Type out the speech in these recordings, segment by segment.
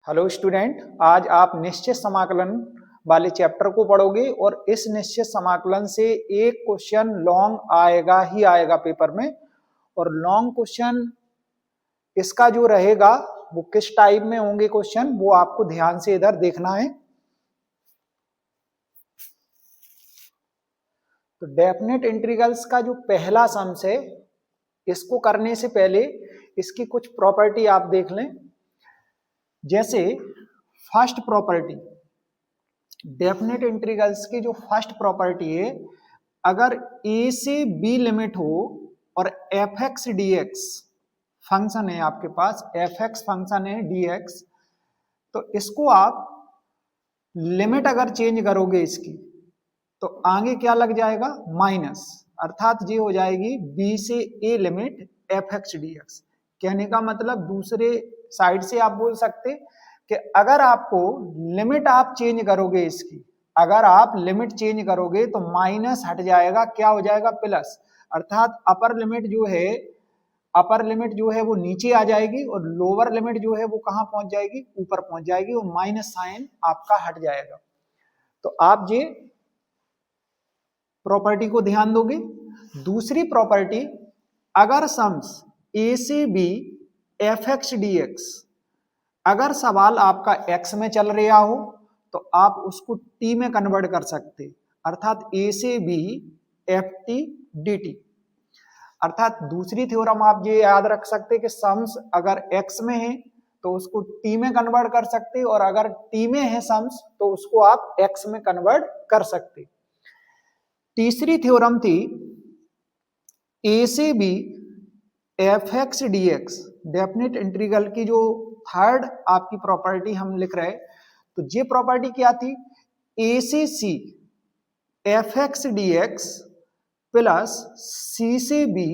Hello student, आज आप निश्चित समाकलन वाले चैप्टर को पढ़ोगे और इस निश्चित समाकलन से एक क्वेश्चन लॉन्ग आएगा ही आएगा पेपर में। और लॉन्ग क्वेश्चन इसका जो रहेगा वो किस टाइप में होंगे क्वेश्चन, वो आपको ध्यान से इधर देखना है। तो डेफिनेट इंटीग्रल्स का जो पहला सम्स है, इसको करने से पहले इसकी कुछ प्रॉपर्टी आप देख लें। जैसे फर्स्ट प्रॉपर्टी, डेफिनेट इंटीग्रल्स की जो फर्स्ट प्रॉपर्टी है, अगर a से b लिमिट हो और f(x) dx फंक्शन है आपके पास, f(x) फंक्शन है dx, तो इसको आप लिमिट अगर चेंज करोगे इसकी तो आगे क्या लग जाएगा, माइनस, अर्थात ये हो जाएगी b से a लिमिट f(x) dx। कहने का मतलब दूसरे साइड से आप बोल सकते कि अगर आपको लिमिट आप चेंज करोगे इसकी, अगर आप लिमिट चेंज करोगे तो माइनस हट जाएगा, क्या हो जाएगा, प्लस, अर्थात अपर लिमिट जो है वो नीचे आ जाएगी और लोअर लिमिट जो है वो कहां पहुंच जाएगी, ऊपर पहुंच जाएगी और माइनस साइन आपका हट जाएगा। तो आप ये प्रॉपर्टी को ध्यान दोगे। दूसरी प्रॉपर्टी, अगर सम्स a से b f(x) dx, अगर सवाल आपका x में चल रहा हो तो आप उसको t में कन्वर्ट कर सकते, अर्थात a से b ft dt। अर्थात दूसरी थ्योरम आप ये याद रख सकते कि सम्स अगर x में है तो उसको t में कन्वर्ट कर सकते, और अगर t में है सम्स तो उसको आप x में कन्वर्ट कर सकते। तीसरी थ्योरम थी a से b f(x) dx, definite integral की जो थर्ड आपकी प्रॉपर्टी हम लिख रहे हैं, तो ये प्रॉपर्टी क्या थी, a से c f(x) dx plus c से b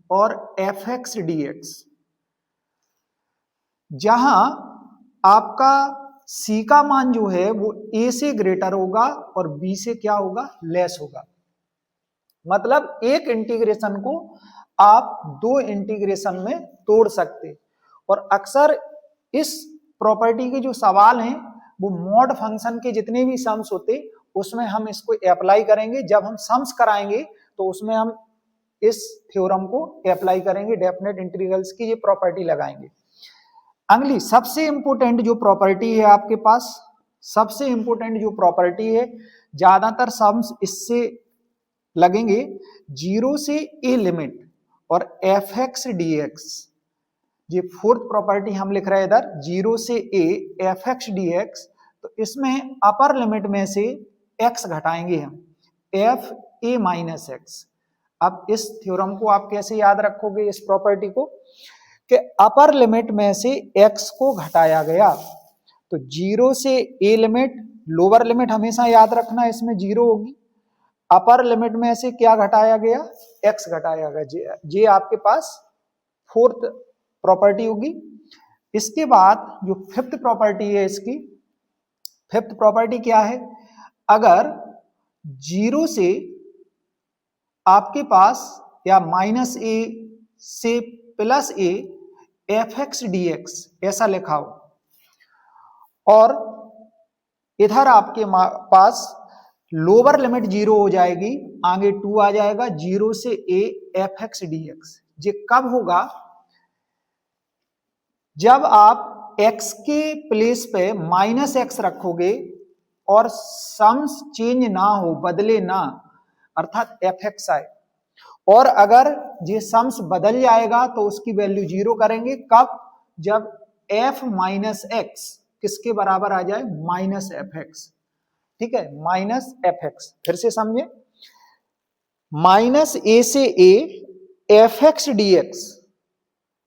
और f(x) dx, जहां आपका c का मान जो है वो a से ग्रेटर होगा और b से क्या होगा, लेस होगा। मतलब एक इंटीग्रेशन को आप दो इंटीग्रेशन में तोड़ सकते। और अक्सर इस प्रॉपर्टी के जो सवाल हैं वो मॉड फंक्शन के जितने भी सम्स होते उसमें हम इसको अप्लाई करेंगे। जब हम सम्स कराएंगे तो उसमें हम इस थ्योरम को अप्लाई करेंगे, डेफिनेट इंटीग्रल्स की ये प्रॉपर्टी लगाएंगे। अगली सबसे इंपॉर्टेंट जो प्रॉपर्टी है आपके पास, सबसे इंपॉर्टेंट जो प्रॉपर्टी है, ज्यादातर सम्स इससे लगेंगे, 0 से a लिमिट और f(x) dx। ये फोर्थ प्रॉपर्टी हम लिख रहे हैं इधर, 0 से a f(x) dx। तो इसमें अपर लिमिट में से x घटाएंगे हम, f a माइनस x। अब इस थ्योरम को आप कैसे याद रखोगे, इस प्रॉपर्टी को, कि अपर लिमिट में से x को घटाया गया, तो 0 से a लिमिट, लोअर लिमिट हमेशा याद रखना इसमें 0 होगी, अपर लिमिट में से क्या घटाया गया, x घटाया गया। ये आपके पास फोर्थ प्रॉपर्टी होगी। इसके बाद जो फिफ्थ प्रॉपर्टी है इसकी, फिफ्थ प्रॉपर्टी क्या है, अगर 0 से आपके पास या माइनस a से प्लस a f(x) dx ऐसा लिखा हो और इधर आपके पास लोअर लिमिट 0 हो जाएगी, आगे 2 आ जाएगा, 0 से a f(x) dx। ये कब होगा, जब आप x के प्लेस पे माइनस x रखोगे और सम्स चेंज ना हो, बदले ना, अर्थात f(x) आए, और अगर ये सम्स बदल जाएगा तो उसकी वैल्यू 0 करेंगे। कब, जब f माइनस x किसके बराबर आ जाए, माइनस f(x), ठीक है, माइनस f(x). फिर से समझे, माइनस a से a f(x) dx,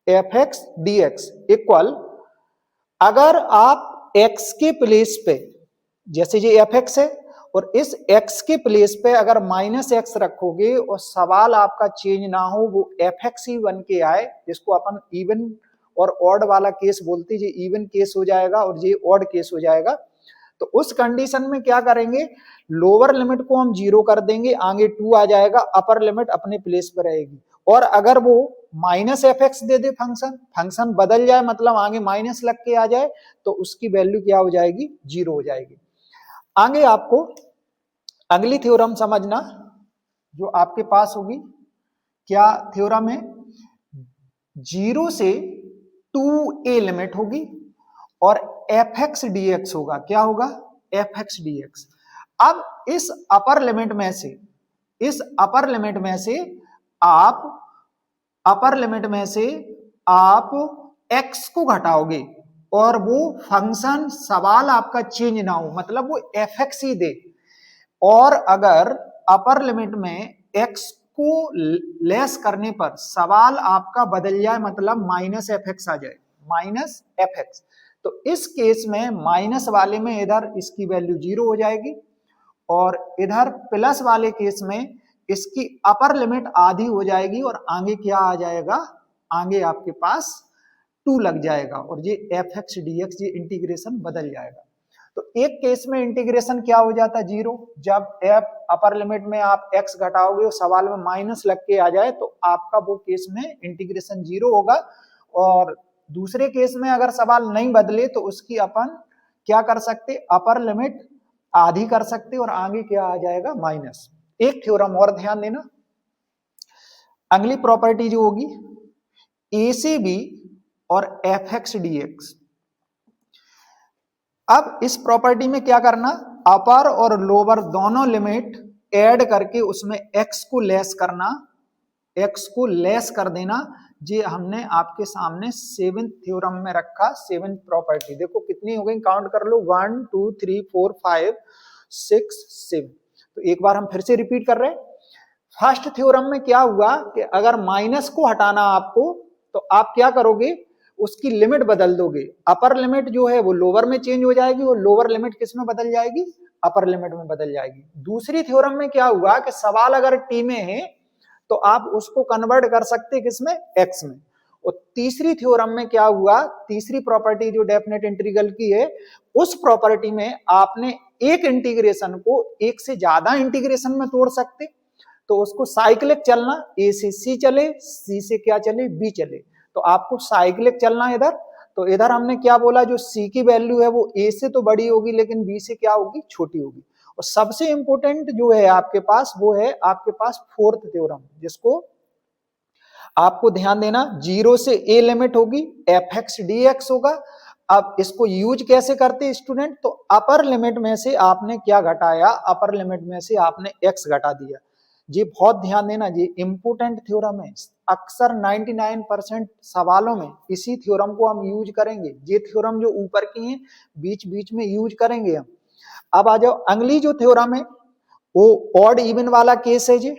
f(x) dx equal, अगर आप x के प्लेस पे, जैसे ये f(x) है और इस x के प्लेस पे अगर माइनस x रखोगे और सवाल आपका चेंज ना हो, वो f(x) ही बन के आए, जिसको अपन इवन और ऑड वाला केस बोलते, ये इवन केस हो जाएगा और ये ऑड केस हो जाएगा। तो उस कंडीशन में क्या करेंगे, लोअर लिमिट को हम 0 कर देंगे, आगे 2 आ जाएगा, अपर लिमिट अपने प्लेस पर रहेगी और अगर वो माइनस एफ एक्स दे दे फंक्शन बदल जाए, मतलब आगे माइनस लग के आ जाए, तो उसकी वैल्यू क्या हो जाएगी, 0 हो जाएगी। आगे आपको अगली थ्योरम समझना जो आपके पास होगी, क्या थ्योरम है, 0 से 2a लिमिट होगी और एफ एक्स डी एक्स होगा। क्या होगा, एफ एक्स डी एक्स। अब इस अपर लिमिट में से आप x को घटाओगे और वो फंक्शन सवाल आपका चेंज ना हो, मतलब वो एफ एक्स ही दे। और अगर अपर लिमिट में x को लेस करने पर सवाल आपका बदल जाए, मतलब माइनस एफ एक्स आ जाए, माइनस एफ एक्स, तो इस केस में माइनस वाले में इधर इसकी वैल्यू 0 हो जाएगी और इधर प्लस वाले केस में इसकी अपर लिमिट आधी हो जाएगी और आगे क्या आ जाएगा, आगे आपके पास 2 लग जाएगा और ये एफ एक्स डी एक्स ये इंटीग्रेशन बदल जाएगा। तो एक केस में इंटीग्रेशन क्या हो जाता है, 0। जब एफ अपर लिमिट में आप x घटाओगे और सवाल में माइनस लग के आ जाए तो आपका वो केस में इंटीग्रेशन 0 होगा। और दूसरे केस में अगर सवाल नहीं बदले तो उसकी अपन क्या कर सकते, अपर लिमिट आधी कर सकते और आगे क्या आ जाएगा, माइनस। एक थ्योरम और ध्यान देना, अगली प्रॉपर्टी जो होगी ए से बी और एफ एक्स डी एक्स। अब इस प्रॉपर्टी में क्या करना, अपर और लोअर दोनों लिमिट ऐड करके उसमें x को लेस करना, x को लेस कर देना। ये हमने आपके सामने 7th थ्योरम में रखा, 7th प्रॉपर्टी। देखो कितनी हो गई, काउंट कर लो, 1 2 3 4 5 6 7। तो एक बार हम फिर से रिपीट कर रहे हैं। फर्स्ट थ्योरम में क्या हुआ कि अगर माइनस को हटाना आपको, तो आप क्या करोगे, उसकी लिमिट बदल दोगे। अपर लिमिट जो है वो लोअर में चेंज हो जाएगी और लोअर लिमिट किस में बदल जाएगी, अपर लिमिट में बदल जाएगी। दूसरी थ्योरम में क्या हुआ कि सवाल अगर टी में है तो आप उसको कन्वर्ट कर सकते किसमें, एक्स में। और तीसरी थ्योरम में क्या हुआ, तीसरी प्रॉपर्टी जो डेफिनेट इंटीग्रल की है, उस प्रॉपर्टी में आपने एक इंटीग्रेशन को एक से ज्यादा इंटीग्रेशन में तोड़ सकते, तो उसको साइक्लिक चलना, ए से सी चले, सी से क्या चले, बी चले, तो आपको साइक्लिक चलना इधर। तो इधर हमने क्या बोला, जो सी की वैल्यू है वो ए से तो बड़ी होगी लेकिन बी से क्या होगी, छोटी होगी। और सबसे इंपॉर्टेंट जो है आपके पास वो है आपके पास फोर्थ थ्योरम, जिसको आपको ध्यान देना, 0 से ए लिमिट होगी, एफ एक्स डी एक्स होगा। अब इसको यूज कैसे करते स्टूडेंट, तो अपर लिमिट में से आपने क्या घटाया, अपर लिमिट में से आपने एक्स घटा दिया। ये बहुत ध्यान देना, ये इंपोर्टेंट थ्योरम है। अक्सर 99% सवालों में इसी थ्योरम को हम यूज करेंगे। ये थ्योरम जो ऊपर की हैं बीच बीच में यूज करेंगे हम। अब आ जाओ अगली जो थ्योरम है वो ऑड इवन वाला केस है जी।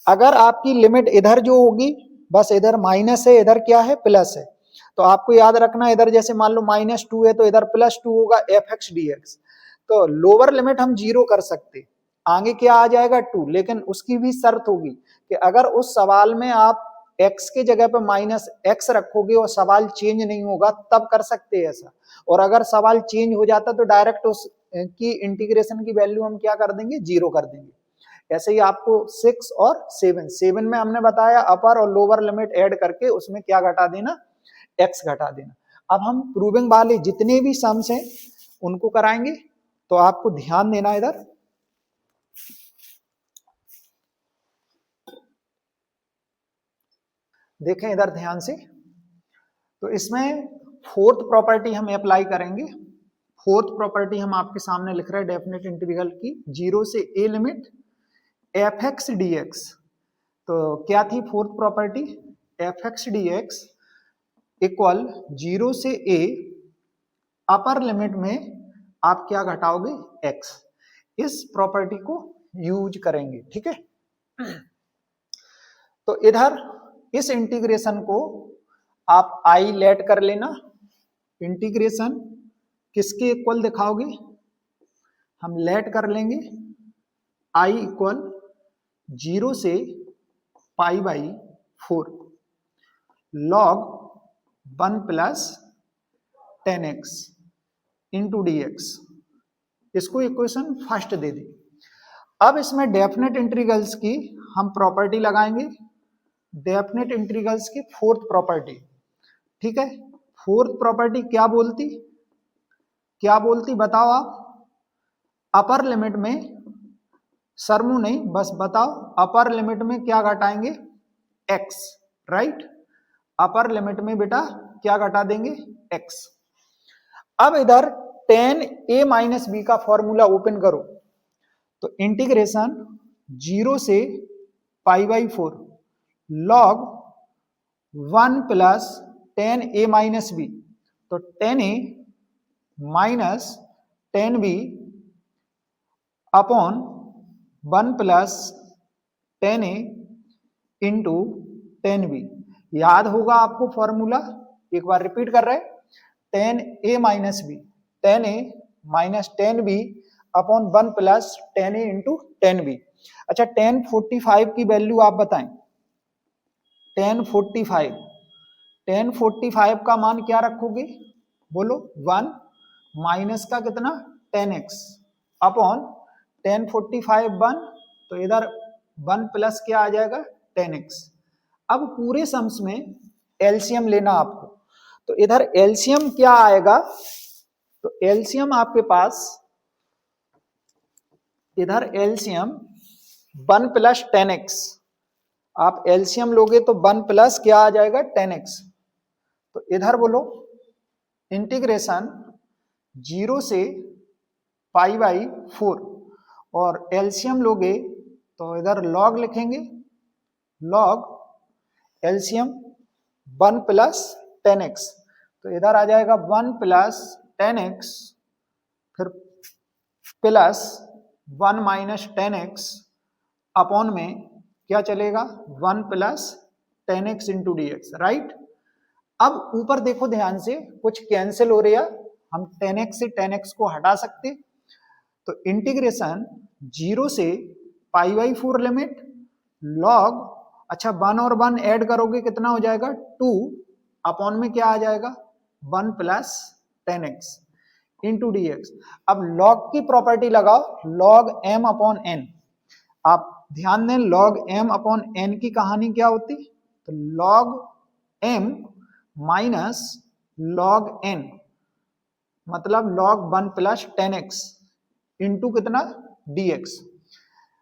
अगर आपकी लिमिट इधर जो होगी, बस इधर माइनस है, इधर क्या है, प्लस है, तो आपको याद रखना इधर जैसे मान लो -2 है तो इधर +2 होगा एफ एक्स डी एक्स। तो लोअर लिमिट हम 0 कर सकते, आगे क्या आ जाएगा 2, लेकिन उसकी भी शर्त होगी कि अगर उस सवाल में आप x के जगह पे -x रखोगे और सवाल चेंज नहीं होगा तब कर सकते हैं ऐसा। और अगर सवाल चेंज हो जाता तो डायरेक्ट उस की इंटीग्रेशन की वैल्यू हम क्या कर देंगे, 0 कर देंगे। ऐसे ही आपको 6 और 7 में हमने बताया अपर और लोअर लिमिट ऐड करके उसमें क्या घटा देना, x घटा देना। अब हम प्रूविंग वाले जितने भी सम्स हैं उनको कराएंगे, तो आपको ध्यान देना इधर। देखें इधर ध्यान से, तो इसमें फोर्थ प्रॉपर्टी हम अप्लाई करेंगे। फोर्थ प्रॉपर्टी हम आपके सामने लिख रहे हैं डेफिनेट इंटीग्रल की, 0 से a limit F x d x. तो क्या थी fourth property, F x d x equal 0 से ए, अपर लिमिट में आप क्या घटाओगे, x। इस प्रॉपर्टी को यूज करेंगे, ठीक है। तो इधर इस इंटीग्रेशन को आप आई लेट कर लेना। इंटीग्रेशन किसके इक्वल दिखाओगे, हम लेट कर लेंगे आई इक्वल 0 से π/4 log 1 + 10x into d x. इसको इक्वेशन फर्स्ट दे दी। अब इसमें डेफिनेट इंटीग्रल्स की हम प्रॉपर्टी लगाएंगे, डेफिनेट इंटीग्रल्स की फोर्थ प्रॉपर्टी, ठीक है। फोर्थ प्रॉपर्टी क्या बोलती बताओ आप। अपर लिमिट में, सरमू नहीं, बस बताओ अपर लिमिट में क्या घटाएंगे, x, राइट। अपर लिमिट में बेटा क्या घटा देंगे, x। अब इधर tan a माइनस बी का फॉर्मूला ओपन करो, तो इंटीग्रेशन 0 से π/4 log 1 plus tan a minus B, तो tan a minus tan b upon 1 plus tan a into tan b। याद होगा आपको फॉर्मूला, एक बार रिपीट कर रहे, tan a minus b, tan a minus tan b upon 1 plus tan a into tan b। अच्छा, tan 45 की value आप बताएं, tan 45 का मान क्या रखोगे, बोलो 1 माइनस का कितना tan x अपॉन tan 45 1, तो इधर 1 प्लस क्या आ जाएगा tan x। अब पूरे सम्स में एलसीएम लेना आपको, तो इधर एलसीएम क्या आएगा, तो एलसीएम आपके पास इधर एलसीएम 1 प्लस tan x, आप एलसीएम लोगे तो 1 प्लस क्या आ जाएगा tan x। तो इधर बोलो इंटीग्रेशन 0 से π/4 और एलसीएम लोगे तो इधर लॉग लिखेंगे, log LCM 1 plus tan x, तो इधर आ जाएगा 1 प्लस tan x फिर plus 1 minus tan x upon में क्या चलेगा 1 plus tan x into dx, right. अब ऊपर देखो ध्यान से, कुछ कैंसिल हो रहा, हम tan x से tan x को हटा सकते, तो इंटीग्रेशन 0 से π/4 लिमिट लॉग, अच्छा 1 और 1 ऐड करोगे कितना हो जाएगा 2 अपॉन में क्या आ जाएगा 1 plus tan x into dx। अब लॉग की प्रॉपर्टी लगाओ, log m अपॉन n। आप ध्यान दें log m अपॉन n की कहानी क्या होती, तो log m minus log n मतलब log 1 plus tan x into कितना dx।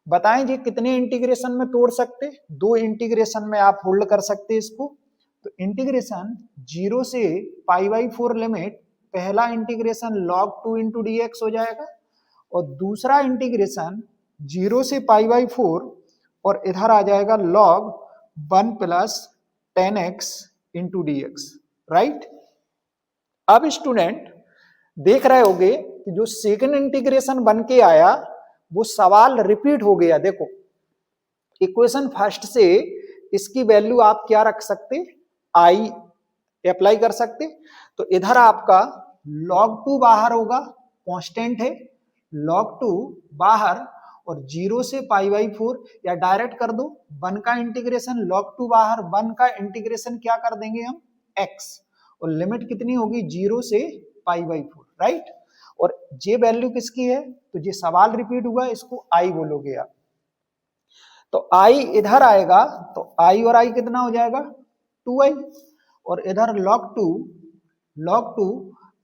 बताएं जी कितने इंटीग्रेशन में तोड़ सकते, 2 इंटीग्रेशन में आप होल्ड कर सकते इसको। तो इंटीग्रेशन 0 से π/4 लिमिट, पहला इंटीग्रेशन log 2 इंटू dx हो जाएगा और दूसरा इंटीग्रेशन 0 से π/4 और इधर आ जाएगा log 1 plus tan x into dx, right. अब स्टूडेंट देख रहे होगे कि जो सेकंड इंटीग्रेशन बन के आया वो सवाल रिपीट हो गया। देखो इक्वेशन फर्स्ट से इसकी वैल्यू आप क्या रख सकते, आई अप्लाई कर सकते, तो इधर आपका log 2 बाहर होगा, कांस्टेंट है log 2 बाहर और 0 से π/4 या डायरेक्ट कर दो 1 का इंटीग्रेशन log 2 बाहर, 1 का इंटीग्रेशन क्या कर देंगे हम x और लिमिट कितनी होगी 0 से π/4, राइट। और ये वैल्यू किसकी है, तो ये सवाल रिपीट हुआ, इसको आई बोलोगे आप। तो आई इधर आएगा तो आई और आई कितना हो जाएगा 2i और इधर log 2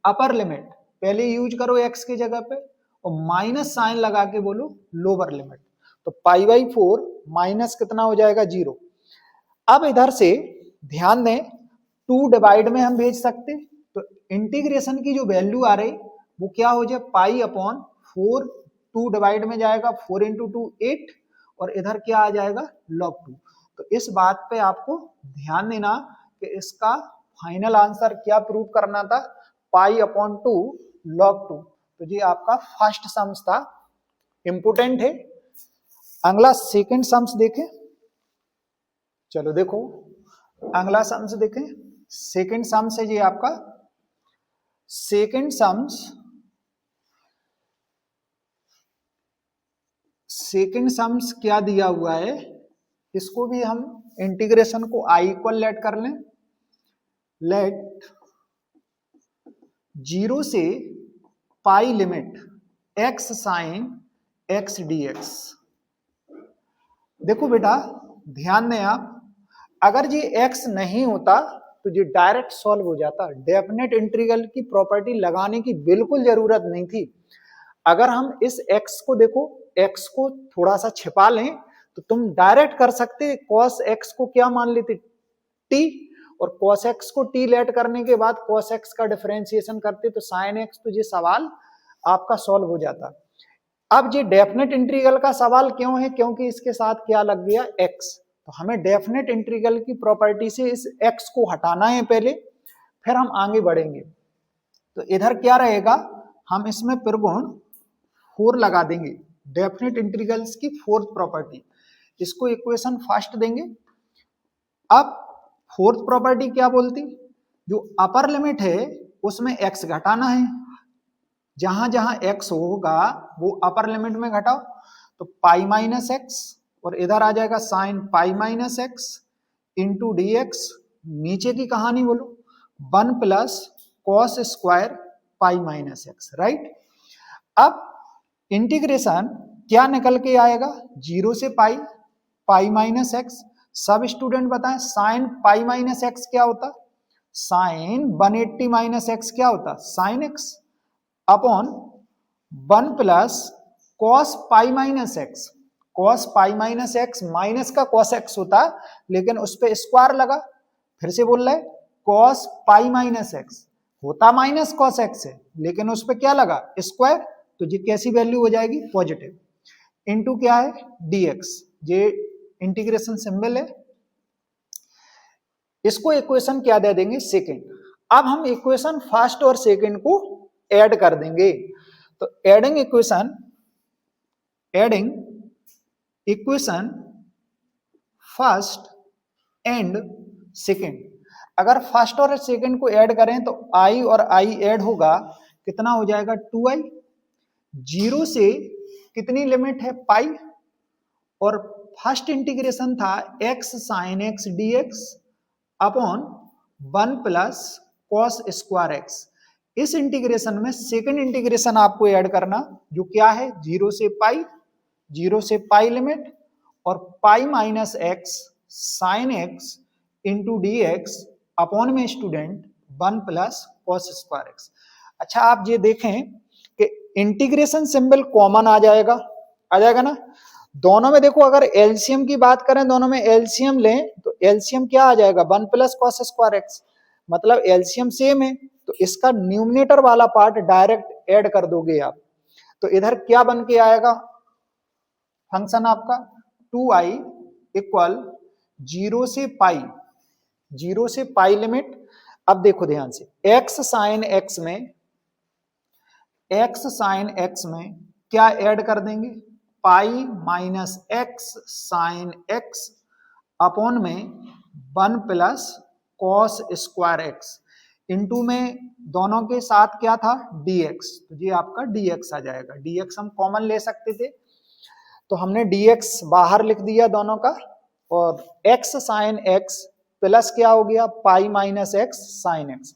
अपर लिमिट पहले यूज करो x की जगह पे और माइनस साइन लगा के बोलो लोअर लिमिट, तो π/4 माइनस कितना हो जाएगा 0। अब इधर से ध्यान दें 2 डिवाइड में हम भेज सकते, तो इंटीग्रेशन की जो वैल्यू आ रही वो क्या हो जाए π/4, 2 डिवाइड में जाएगा 4 इंटू 2 8 और इधर क्या आ जाएगा log 2। तो इस बात पे आपको ध्यान देना कि इसका फाइनल आंसर क्या प्रूव करना था, π/2 log 2। तो ये आपका फर्स्ट सम्स था, इंपोर्टेंट है। अगला सेकंड सम्स देखें, चलो देखो अगला सम्स देखें। सेकंड सम्स है जी आपका, सेकंड सम्स क्या दिया हुआ है, इसको भी हम इंटीग्रेशन को i इक्वल लेट कर लें, लेट 0 से pi limit x sine x dx। देखो बेटा ध्यान दें आप, अगर ये x नहीं होता तो ये डायरेक्ट सॉल्व हो जाता। डेफिनेट इंटीग्रल की प्रॉपर्टी लगाने की बिल्कुल जरूरत नहीं थी। अगर हम इस x को देखो, x को थोड़ा सा छिपा लें तो तुम डायरेक्ट कर सकते। cos x को क्या मान लेते, t, और cos x को t लेट करने के बाद cos x का डिफरेंशिएशन करते तो sin x, तो ये सवाल आपका सॉल्व हो जाता। अब ये डेफिनेट इंटीग्रल का सवाल क्यों है, क्योंकि इसके साथ क्या लग गया, x। तो हमें डेफिनेट इंटीग्रल की प्रॉपर्टी से इस x को हटाना है पहले, फिर हम आगे बढ़ेंगे। तो इधर क्या रहेगा, हम इसमें प्रगुण 4 लगा देंगे, डेफिनेट इंटीग्रल्स की फोर्थ प्रॉपर्टी, इसको इक्वेशन फर्स्ट देंगे। अब फोर्थ प्रॉपर्टी क्या बोलती, जो अपर लिमिट है उसमें x घटाना है, जहां जहां x होगा वो अपर लिमिट में घटाओ। तो पाई माइनस एक्स, और इधर आ जाएगा sign pi minus x into d x. नीचे की कहानी बोलो, 1 plus cos square pi minus x, right. अब इंटीग्रेशन क्या निकल के आएगा, 0 से पाई, पाई माइनस एक्स। सब स्टूडेंट बताएं साइन पाई माइनस एक्स क्या होता, साइन 180 माइनस एक्स क्या होता, sine x, upon 1 plus cos pi minus x. Cos pi minus x minus का कॉस एक्स होता, लेकिन उस पर स्क्वायर लगा। फिर से बोल रहे, कॉस पाई माइनस एक्स होता माइनस कॉस एक्स है, लेकिन उस पर क्या लगा, स्क्वायर, तो ये कैसी वैल्यू हो जाएगी, पॉजिटिव। इनटू क्या है, dx, ये इंटीग्रेशन सिंबल है। इसको इक्वेशन क्या दे देंगे, सेकंड। अब हम इक्वेशन फर्स्ट और सेकंड को ऐड कर देंगे। तो adding equation first and second. अगर फर्स्ट और सेकंड को ऐड करें तो i और i ऐड होगा, कितना हो जाएगा, 2i। 0 से कितनी लिमिट है, पाई, और फर्स्ट इंटीग्रेशन था x sine x dx upon 1 plus cos square x. इस इंटीग्रेशन में सेकंड इंटीग्रेशन आपको ऐड करना, जो क्या है, 0 से पाई लिमिट, और pi minus x sine x into d x upon में student 1 plus cos square x. अच्छा, आप ये देखें कि इंटीग्रेशन सिंबल कॉमन आ जाएगा ना दोनों में। देखो, अगर एलसीएम की बात करें, दोनों में एलसीएम लें तो एलसीएम क्या आ जाएगा, 1 प्लस कॉस स्क्वायर एक्स, मतलब एलसीएम सेम है। तो इसका न्यूमरेटर वाला पार्ट डायरेक्ट ऐड कर दोगे आप। तो इधर क्या बन के आएगा फंक्शन आपका, 2i इक्वल 0 से पाई लिमिट। अब देखो ध्यान से, x साइन x में क्या ऐड कर देंगे, पाई minus x sine x upon में 1 plus cos square x, into में दोनों के साथ क्या था, dx। तो ये आपका dx आ जाएगा। dx हम कॉमन ले सकते थे, तो हमने dx बाहर लिख दिया दोनों का, और x साइन x प्लस क्या हो गया, पाई माइनस एक्स साइन एक्स।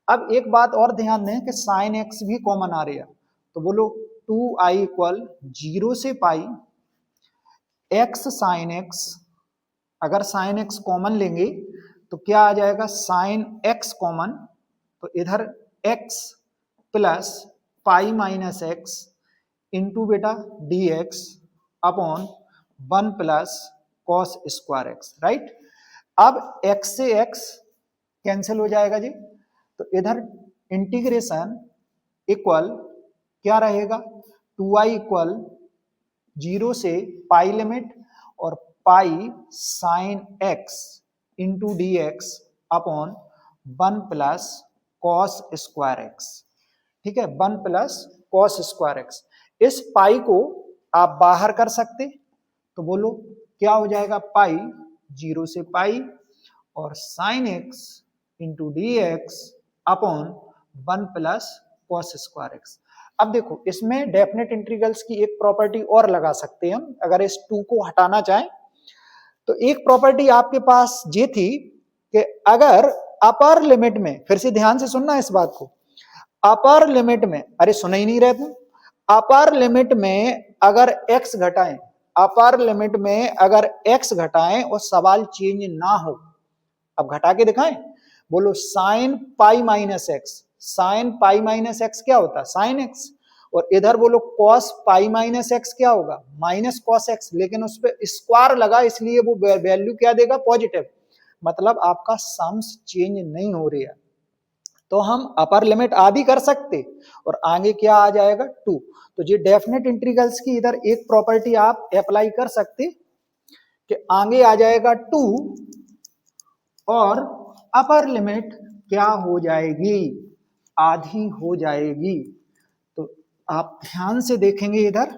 अब एक बात और ध्यान दें कि साइन एक्स भी कॉमन आ रही है, तो बोलो 2i इक्वल 0 से पाई x साइन एक्स। अगर साइन एक्स कॉमन लेंगे तो क्या आ जाएगा, साइन एक्स कॉमन, तो इधर x plus pi minus x into बेटा dx upon 1 plus cos square x, right. अब x से x कैंसिल हो जाएगा जी, तो इधर इंटीग्रेशन इक्वल क्या रहेगा, 2i इक्वल 0 से पाई लिमिट, और pi sine x into d x upon 1 plus cos square x. ठीक है, 1 प्लस कॉस स्क्वायर एक्स। इस पाई को आप बाहर कर सकते, तो बोलो क्या हो जाएगा, पाई 0 से पाई और sign x into d x upon 1 plus cos square x. अब देखो, इसमें डेफिनेट इंटीग्रल्स की एक प्रॉपर्टी और लगा सकते हैं हम, अगर इस 2 को हटाना चाहें तो। एक प्रॉपर्टी आपके पास ये थी कि अगर अपर लिमिट में, फिर से ध्यान से सुनना इस बात को, अपर लिमिट में, अरे सुना ही नहीं रहे तुम, अपर लिमिट में अगर x घटाएं, अपर लिमिट में अगर x घटाएं और सवाल चेंज ना हो, अब घटा के दिखाएं, बोलो sign pi minus x, sign pi minus x क्या होता है साइन एक्स, और इधर बोलो कॉस पाई माइनस एक्स क्या होगा माइनस कॉस एक्स, लेकिन उस पर स्क्वायर लगा इसलिए वो वैल्यू क्या देगा पॉजिटिव, मतलब आपका सम्स चेंज नहीं हो रही है। तो हम अपर लिमिट आधी कर सकते और आगे क्या आ जाएगा 2। तो ये डेफिनेट इंटीग्रल्स की इधर एक प्रॉपर्टी आप अप्लाई कर सकते कि आगे आ जाएगा 2 और अपर लिमिट क्या हो जाएगी आधी हो जाएगी। तो आप ध्यान से देखेंगे इधर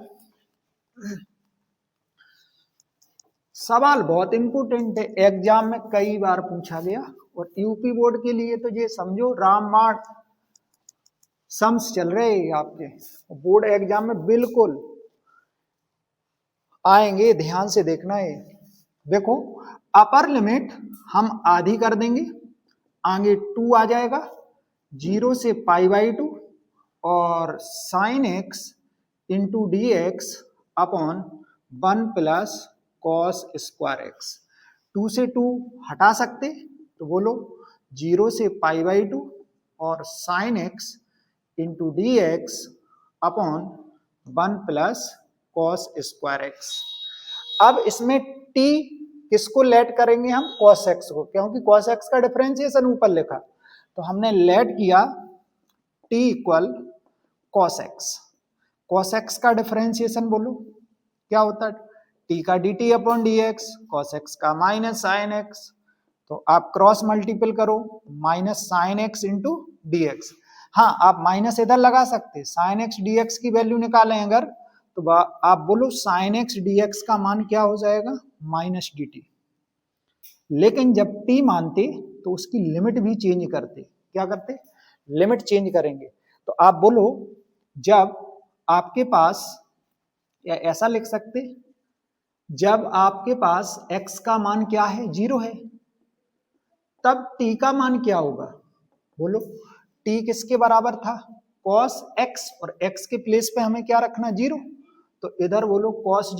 सवाल बहुत इंपोर्टेंट है, एग्जाम में कई बार पूछा गया, और यूपी बोर्ड के लिए तो ये समझो रामबाण सम्स चल रहे हैं आपके, बोर्ड एग्जाम में बिल्कुल आएंगे, ध्यान से देखना है। देखो अपर लिमिट हम आधी कर देंगे, आगे 2 आ जाएगा, 0 से π/2 और sign x into d x upon 1 plus cos square x. 2 से 2 हटा सकते तो बोलो 0 से π/2 और sign x into d x upon 1 plus cos square x. अब इसमें t किसको लेट करेंगे हम cos x को, क्योंकि cos x का डिफरेंशिएशन ऊपर लिखा, तो हमने लेट किया t equal cos x। cos x का डिफरेंशिएशन बोलो क्या होता है t का dt upon dx, cos x का माइनस साइन x, तो आप क्रॉस मल्टीपल करो minus sign x into d x. हाँ आप माइनस इधर लगा सकते, साइन एक्स डी एक्स की वैल्यू निकालें अगर तो आप बोलो साइन एक्स डी एक्स का मान क्या हो जाएगा माइनस डी टी, लेकिन जब t मानते तो उसकी लिमिट भी चेंज करते, क्या करते लिमिट चेंज करेंगे। तो आप बोलो जब आपके पास, या ऐसा लिख सकते जब आपके पास x का मान क्या है 0 है, तब t का मान क्या होगा, बोलो t किसके बराबर था cos x, और x के प्लेस पे हमें क्या रखना 0, तो इधर बोलो cos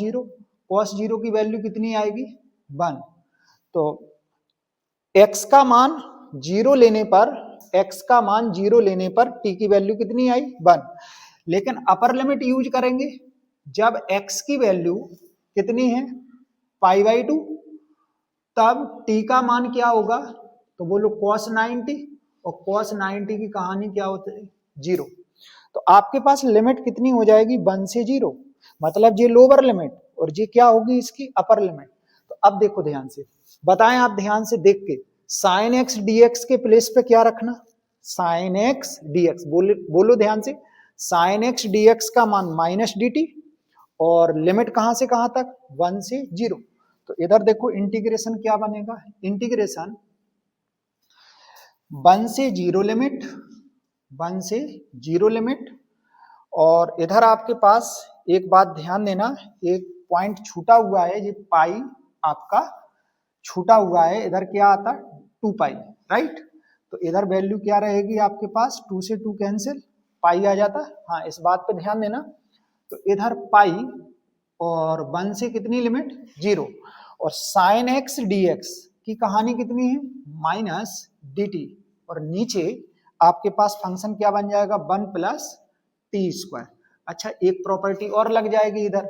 0 की वैल्यू कितनी आएगी 1। तो x का मान 0 लेने पर, x का मान 0 लेने पर t की वैल्यू कितनी आई 1, लेकिन अपर लिमिट यूज करेंगे जब x की वैल्यू कितनी है π/2, तब t का मान क्या होगा, तो बोलो cos 90, और cos 90 की कहानी क्या होती है 0। तो आपके पास लिमिट कितनी हो जाएगी 1 से 0, मतलब ये लोअर लिमिट और ये क्या होगी इसकी अपर लिमिट। तो अब देखो ध्यान से, बताएं आप ध्यान से देख के, साइन एक्स dx के प्लेस पे क्या रखना साइन एक्स dx, बोलो ध्यान से, साइन एक्स dx का मान माइनस dt और लिमिट कहां से कहां तक 1 से 0। तो इधर देखो इंटीग्रेशन क्या बनेगा, इंटीग्रेशन 1 से 0 लिमिट, 1 से 0 लिमिट, और इधर आपके पास एक बात ध्यान देना, एक पॉइंट छूटा हुआ है, ये पाई आपका छूटा हुआ है, इधर क्या आता 2 पाई, राइट। तो इधर वैल्यू क्या रहेगी आपके पास 2 से 2 कैंसिल, पाई आ जाता, हाँ इस बात पे ध्यान देना। तो इधर पाई और 1 से कितनी लिमिट 0, और साइन एक्स dx की कहानी कितनी है माइनस dt, और नीचे आपके पास फंक्शन क्या बन जाएगा 1 प्लस टी स्क्वायर। अच्छा एक प्रॉपर्टी और लग जाएगी इधर,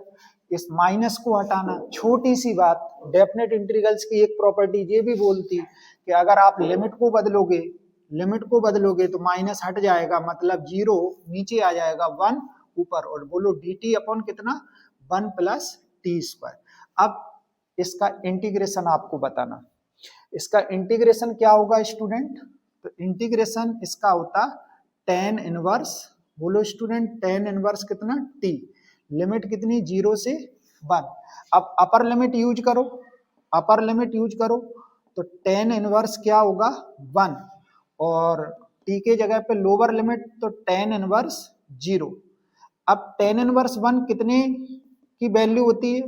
इस माइनस को हटाना, छोटी सी बात, डेफिनेट इंटीग्रल्स की एक प्रॉपर्टी ये भी बोलती कि अगर आप लिमिट को बदलोगे तो माइनस हट जाएगा, मतलब 0 नीचे आ जाएगा 1 ऊपर, और बोलो dt अपॉन कितना 1 प्लस टी स्क्वायर। अब इसका इंटीग्रेशन आपको बताना, इसका इंटीग्रेशन क्या होगा स्टूडेंट, तो इंटीग्रेशन इसका होता tan इनवर्स, बोलो स्टूडेंट tan इनवर्स कितना t, लिमिट कितनी 0 से 1। अब अपर लिमिट यूज करो, अपर लिमिट यूज करो तो tan इनवर्स क्या होगा 1, और t के जगह पे लोअर लिमिट तो tan इनवर्स 0। अब tan इनवर्स 1 कितने की वैल्यू होती है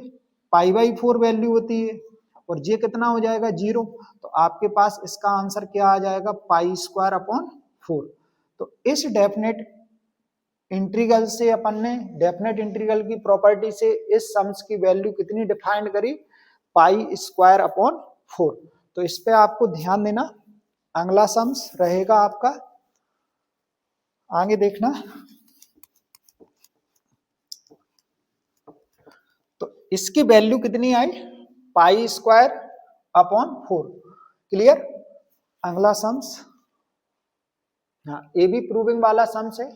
π/4 वैल्यू होती है, और ये कितना हो जाएगा 0, तो आपके पास इसका आंसर क्या आ जाएगा π²/4। तो इस डेफिनेट इंटीग्रल से अपन ने, डेफिनेट इंटीग्रल की प्रॉपर्टी से इस सम्स की वैल्यू कितनी डिफाइंड करी π²/4। तो इस पे आपको ध्यान देना। अगला सम्स रहेगा आपका, आगे देखना। तो इसकी वैल्यू कितनी आई, पाई स्क्वायर अपॉन 4। क्लियर। अगला सम्स, हाँ ये भी प्रूविंग वाला सम्स है।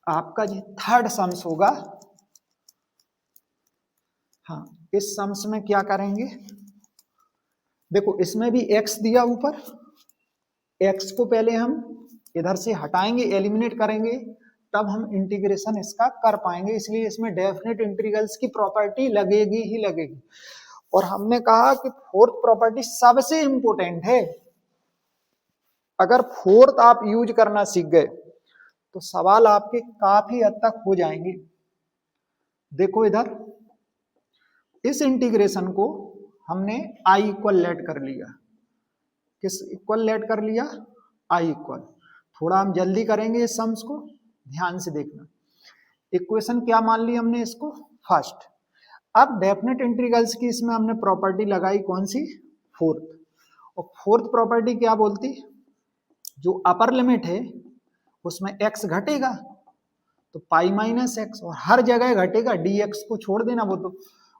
आपका जो थर्ड सम्स होगा, हाँ इस सम्स में क्या करेंगे, देखो इसमें भी x दिया ऊपर, x को पहले हम इधर से हटाएंगे, एलिमिनेट करेंगे, तब हम इंटीग्रेशन इसका कर पाएंगे। इसलिए इसमें डेफिनेट इंटीग्रल्स की प्रॉपर्टी लगेगी ही लगेगी। और हमने कहा कि फोर्थ प्रॉपर्टी सबसे इंपॉर्टेंट है। अगर फोर्थ आप यूज करना सीख गए तो सवाल आपके काफी हद तक हो जाएंगे। देखो इधर इस इंटीग्रेशन को हमने आई इक्वल लेट कर लिया। किस इक्वल लेट कर लिया, आई इक्वल। थोड़ा हम जल्दी करेंगे इस सम्स को, ध्यान से देखना। इक्वेशन क्या मान ली हमने इसको, फर्स्ट। अब डेफिनेट इंटीग्रल्स की इसमें हमने प्रॉपर्टी लगाई, कौन सी, फोर्थ। और फोर्थ प्रॉपर्टी क्या बोलती, जो अपर लिमिट है उसमें x घटेगा तो पाई माइनस एक्स, और हर जगह घटेगा, dx को छोड़ देना, वो तो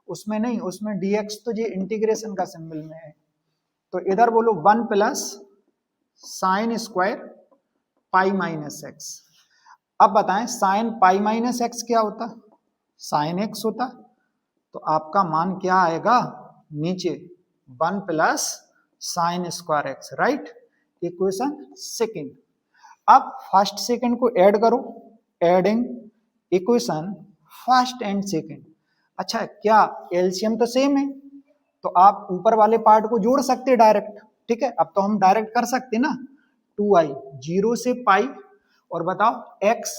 उसमें नहीं, उसमें dx तो ये इंटीग्रेशन का सिंबल में है। तो इधर बोलो 1 plus sine square pi minus x. अब बताएं साइन पाई माइनस एक्स क्या होता, साइन एक्स होता। तो आपका मान क्या आएगा, नीचे 1 plus sine square x, right. Equation second. अब फर्स्ट सेकेंड को ऐड करो, adding equation first and second. अच्छा क्या एलसीएम तो सेम है, तो आप ऊपर वाले पार्ट को जोड़ सकते डायरेक्ट, ठीक है। अब तो हम डायरेक्ट कर सकते ना, 2i 0 से पाई, और बताओ x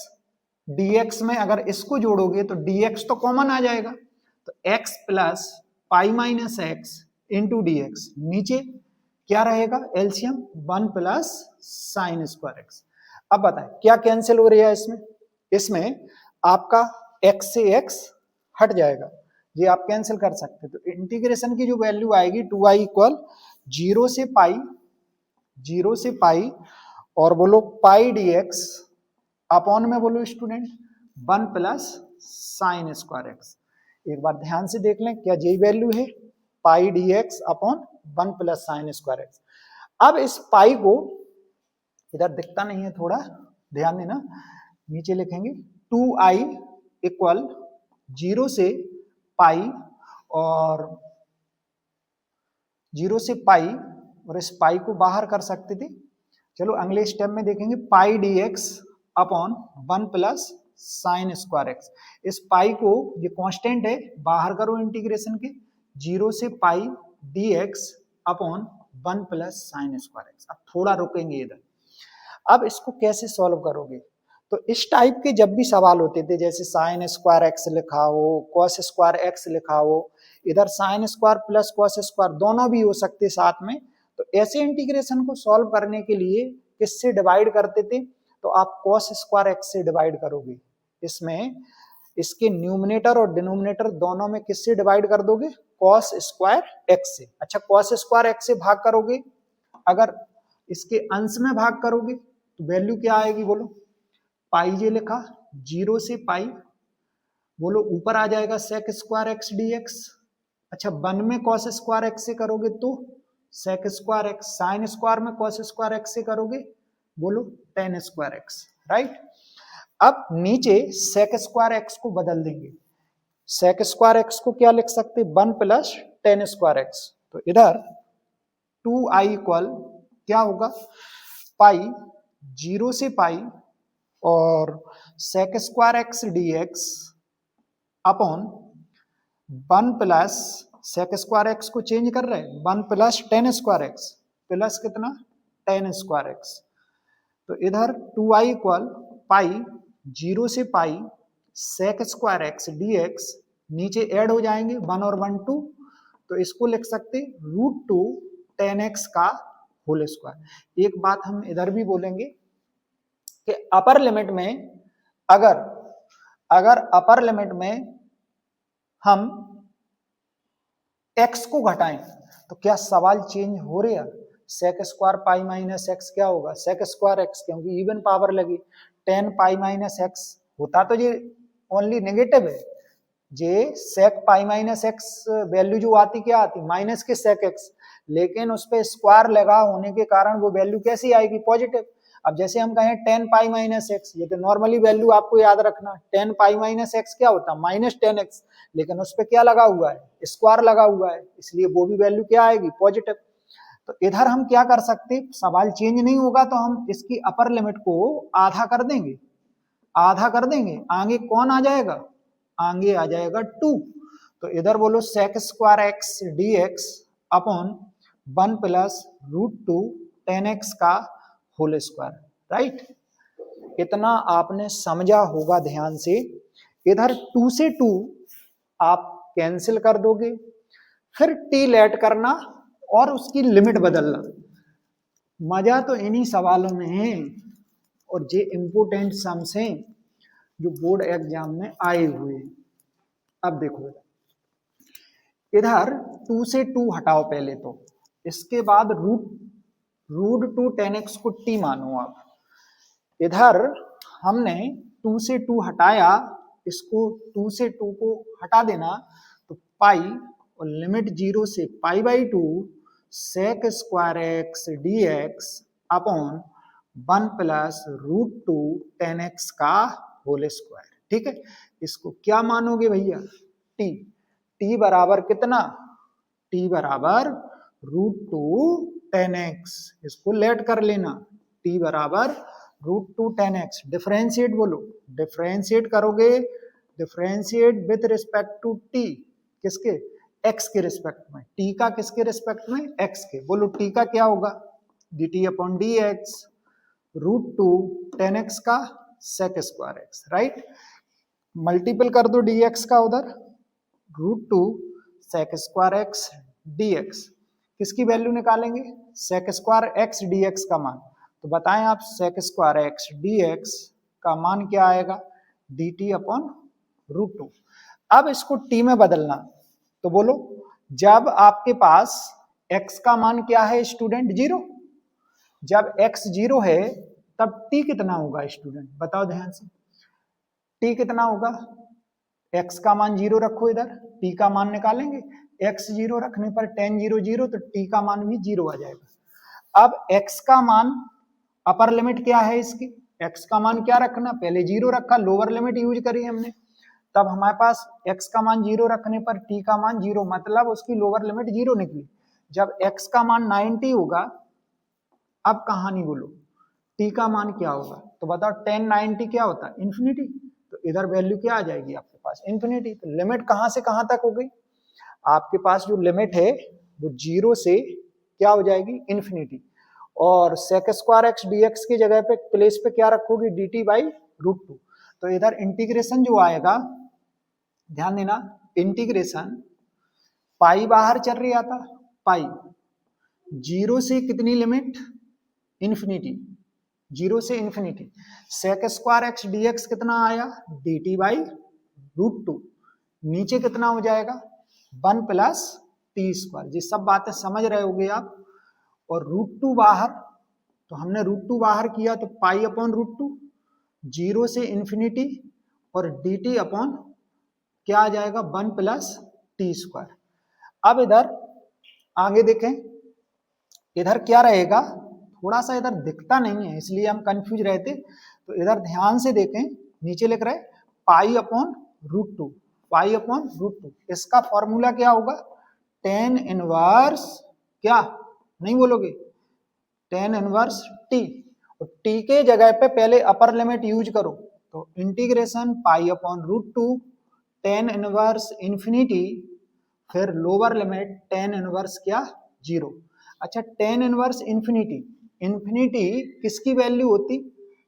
dx में अगर इसको जोड़ोगे तो dx तो कॉमन आ जाएगा, तो x plus pi minus x into d x, नीचे क्या रहेगा LCM 1 plus sine square x. अब बताएं क्या कैंसिल हो रहा है इसमें, इसमें आपका x से x हट जाएगा, ये आप कैंसिल कर सकते। तो इंटीग्रेशन की जो वैल्यू आएगी 2i इक्वल 0 से पाई और बोलो पाई dx अपॉन में बोलो student 1 plus sine square x. एक बार ध्यान से देख लें, क्या यही वैल्यू है, पाई dx upon 1 plus sine square x. अब इस पाई को, इधर दिखता नहीं है, थोड़ा ध्यान देना, नीचे लिखेंगे 2i इक्वल 0 से पाई और 0 से पाई, और इस पाई को बाहर कर सकते थे। चलो अगले स्टेप में देखेंगे, पाई dx upon 1 plus sine square x. इस पाई को, ये कांस्टेंट है, बाहर करो इंटीग्रेशन के, 0 से पाई dx upon 1 plus sine square x. अब थोड़ा रुकेंगे इधर। अब इसको कैसे सॉल्व करोगे, तो इस टाइप के जब भी सवाल होते थे, जैसे साइन स्क्वायर एक्स लिखा हो, कॉस स्क्वायर एक्स लिखा हो, इधर sine square plus cos square दोनों भी हो सकते साथ में, तो ऐसे इंटीग्रेशन को सॉल्व करने के लिए किससे डिवाइड करते थे, तो आप कॉस स्क्वायर एक्स से डिवाइड करोगे। इसमें इसके न्यूमिनेटर और डिनोमिनेटर दोनों में किससे डिवाइड कर दोगे, कॉस स्क्वायर एक्स से। अच्छा कॉस स्क्वायर एक्स से भाग करोगे, अगर इसके अंश में भाग करोगे तो वैल्यू क्या आएगी बोलो, पाई जे लिखा 0 से पाई, बोलो ऊपर आ जाएगा सेक स्क्वायर एक्स dx। अच्छा 1 में कॉस स्क्वायर एक्स से करोगे तो sec square x, sine square में कॉस स्क्वायर एक्स से करोगे बोलो टेन स्क्वायर एक्स, राइट। अब नीचे सेक स्क्वायर एक्स को बदल देंगे, सेक स्क्वायर एक्स को क्या लिख सकते, 1 प्लस टेन स्क्वायर एक्स। तो इधर 2i इक्वल क्या होगा, पाई 0 से पाई और sec square x dx upon 1 plus, sec square x को चेंज कर रहे हैं, 1 plus tan square x plus कितना, टेन स्क्वायर एक्स। तो इधर 2i इक्वल पाई 0 से pi sec square x dx, नीचे ऐड हो जाएंगे 1 और 1 2, तो इसको लिख सकते √2 टेन एक्स का होल स्क्वायर। एक बात हम इधर भी बोलेंगे कि अपर लिमिट में अगर अपर लिमिट में हम x को घटाएं तो क्या सवाल चेंज हो रहा है? Sec square pi minus x क्या होगा? सेक स्क्वायर एक्स, क्योंकि इवन पावर लगी। 10 पाई माइनस एक्स होता तो ये ओनली नेगेटिव है। जे सेक पाई माइनस एक्स वैल्यू जो आती क्या आती? माइनस के सेक एक्स, लेकिन उस पर स्क्वायर लगा होने के कारण वो वैल्यू कैसी आएगी? पॉजिटिव। अब जैसे हम कहें 10 पाई माइनस एक्स, ये तो नॉर्मली वैल्यू आपको याद रखना, 10 पाई माइनस एक्स क्या होता? माइनस 10x, लेकिन उस पर क्या लगा हुआ है? स्क्वायर लगा हुआ है, इसलिए वो भी वैल्यू क्या आएगी? पॉजिटिव। तो इधर हम क्या कर सकते, सवाल चेंज नहीं होगा तो हम इसकी अपर लिमिट को आधा कर देंगे, आधा कर देंगे, आगे कौन आ जाएगा? आगे आ जाएगा 2। तो इधर बोलो sec square x d x upon 1 plus √2 10x का होल स्क्वायर, राइट। इतना आपने समझा होगा ध्यान से। इधर 2 से 2 आप कैंसिल कर दोगे, फिर t लेट करना और उसकी लिमिट बदलना। मजा तो इन्हीं सवालों में है, और ये इंपोर्टेंट सम्स हैं जो बोर्ड एग्जाम में आए हुए। अब देखो इधर 2 से 2 हटाओ पहले तो, इसके बाद √2 10x को t मानो। आप इधर हमने 2 से 2 हटाया, इसको 2 से 2 को हटा देना तो पाई और लिमिट 0 से π/2 sec square x d x upon 1 plus √2 10x का होल स्क्वायर। ठीक है, इसको क्या मानोगे भैया? t बराबर कितना? t बराबर √2 10x, इसको लेट कर लेना। t बराबर √2 10x, डिफरेंशिएट बोलो, डिफरेंशिएट करोगे, differentiate with respect to t, किसके? x के रिस्पेक्ट में। t का किसके रिस्पेक्ट में? x के। बोलो t का क्या होगा? dt अपॉन dx √2 10x का sec square x, right. Multiple कर दो dx का उधर, √2 सेक स्क्वायर एक्स dx, किसकी वैल्यू निकालेंगे? सेक स्क्वायर एक्स dx का मान। तो बताएं आप, सेक स्क्वायर एक्स dx का मान क्या आएगा? dt upon √2। अब इसको t में बदलना, तो बोलो जब आपके पास x का मान क्या है स्टूडेंट? 0। जब x 0 है तब t कितना होगा स्टूडेंट? बताओ ध्यान से, t कितना होगा? x का मान 0 रखो, इधर t का मान निकालेंगे। x 0 रखने पर 10 0 0, तो t का मान भी 0 आ जाएगा। अब x का मान, अपर लिमिट क्या है इसकी? x का मान क्या रखना? पहले 0 रखा, लोअर लिमिट यूज करी हमने, तब हमारे पास x का मान 0 रखने पर t का मान 0, मतलब उसकी लोअर लिमिट 0 निकली। जब x का मान 90 होगा, अब कहानी बोलो t का मान क्या होगा? तो बताओ 10 90 क्या होता है? इन्फिनिटी। तो इधर वैल्यू क्या आ जाएगी आपके पास? इन्फिनिटी। तो लिमिट कहां से कहां तक हो गई? आपके पास जो लिमिट है वो 0 से क्या हो जाएगी? इन्फिनिटी। और सेक स्क्वायर एक्स dx की जगह पे प्लेस पे क्या रखोगी? dt/√2। तो इधर इंटीग्रेशन जो आएगा, ध्यान देना, इंटीग्रेशन पाई बाहर चल रही आता, पाई 0 से कितनी लिमिट? इन्फिनिटी, 0 से infinity. Sec square x dx कितना आया? dt/√2। नीचे कितना हो जाएगा? 1 प्लस t स्क्वायर। ये सब बातें समझ रहे होगे आप। और √2 बाहर, तो हमने √2 बाहर किया तो पाई अपॉन √2, 0 से इन्फिनिटी, और dt अपॉन क्या आ जाएगा? 1 प्लस t स्क्वायर। अब इधर आगे देखें, इधर क्या रहेगा? थोड़ा सा इधर दिखता नहीं है इसलिए हम कंफ्यूज रहते, तो इधर ध्यान से देखें, नीचे लिख रहे पाई अपॉन √2, पाई अपॉन √2। इसका फॉर्मूला क्या होगा? tan इनवर्स, क्या नहीं बोलोगे? tan इनवर्स t, और t के जगह पे पहले अपर लिमिट यूज करो, तो integration pi upon √2 tan inverse infinity, फिर लोअर लिमिट tan इनवर्स क्या? 0। अच्छा, tan इनवर्स इन्फिनिटी, इन्फिनिटी किसकी वैल्यू होती?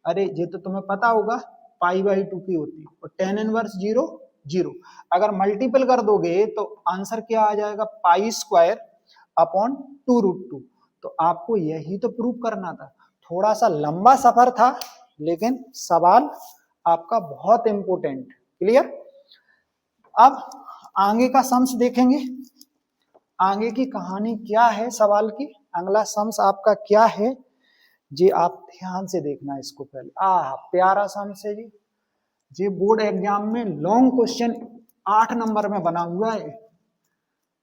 अरे ये तो तुम्हें पता होगा, π/2 की होती। और tan इनवर्स 0 0। अगर मल्टीपल कर दोगे तो आंसर क्या आ जाएगा? Pi square upon 2√2। तो आपको यही तो प्रूव करना था। थोड़ा सा लंबा सफर था, लेकिन सवाल आपका बहुत इंपॉर्टेंट। क्लियर? अब आगे का सम्स देखेंगे। आगे की कहानी क्या है सवाल की, अगला सम्स आपका क्या है, जी आप ध्यान से देखना इसको पहले। प्यारा सम्स है जी, ये बोर्ड एग्जाम में लॉन्ग क्वेश्चन 8 नंबर में बना हुआ है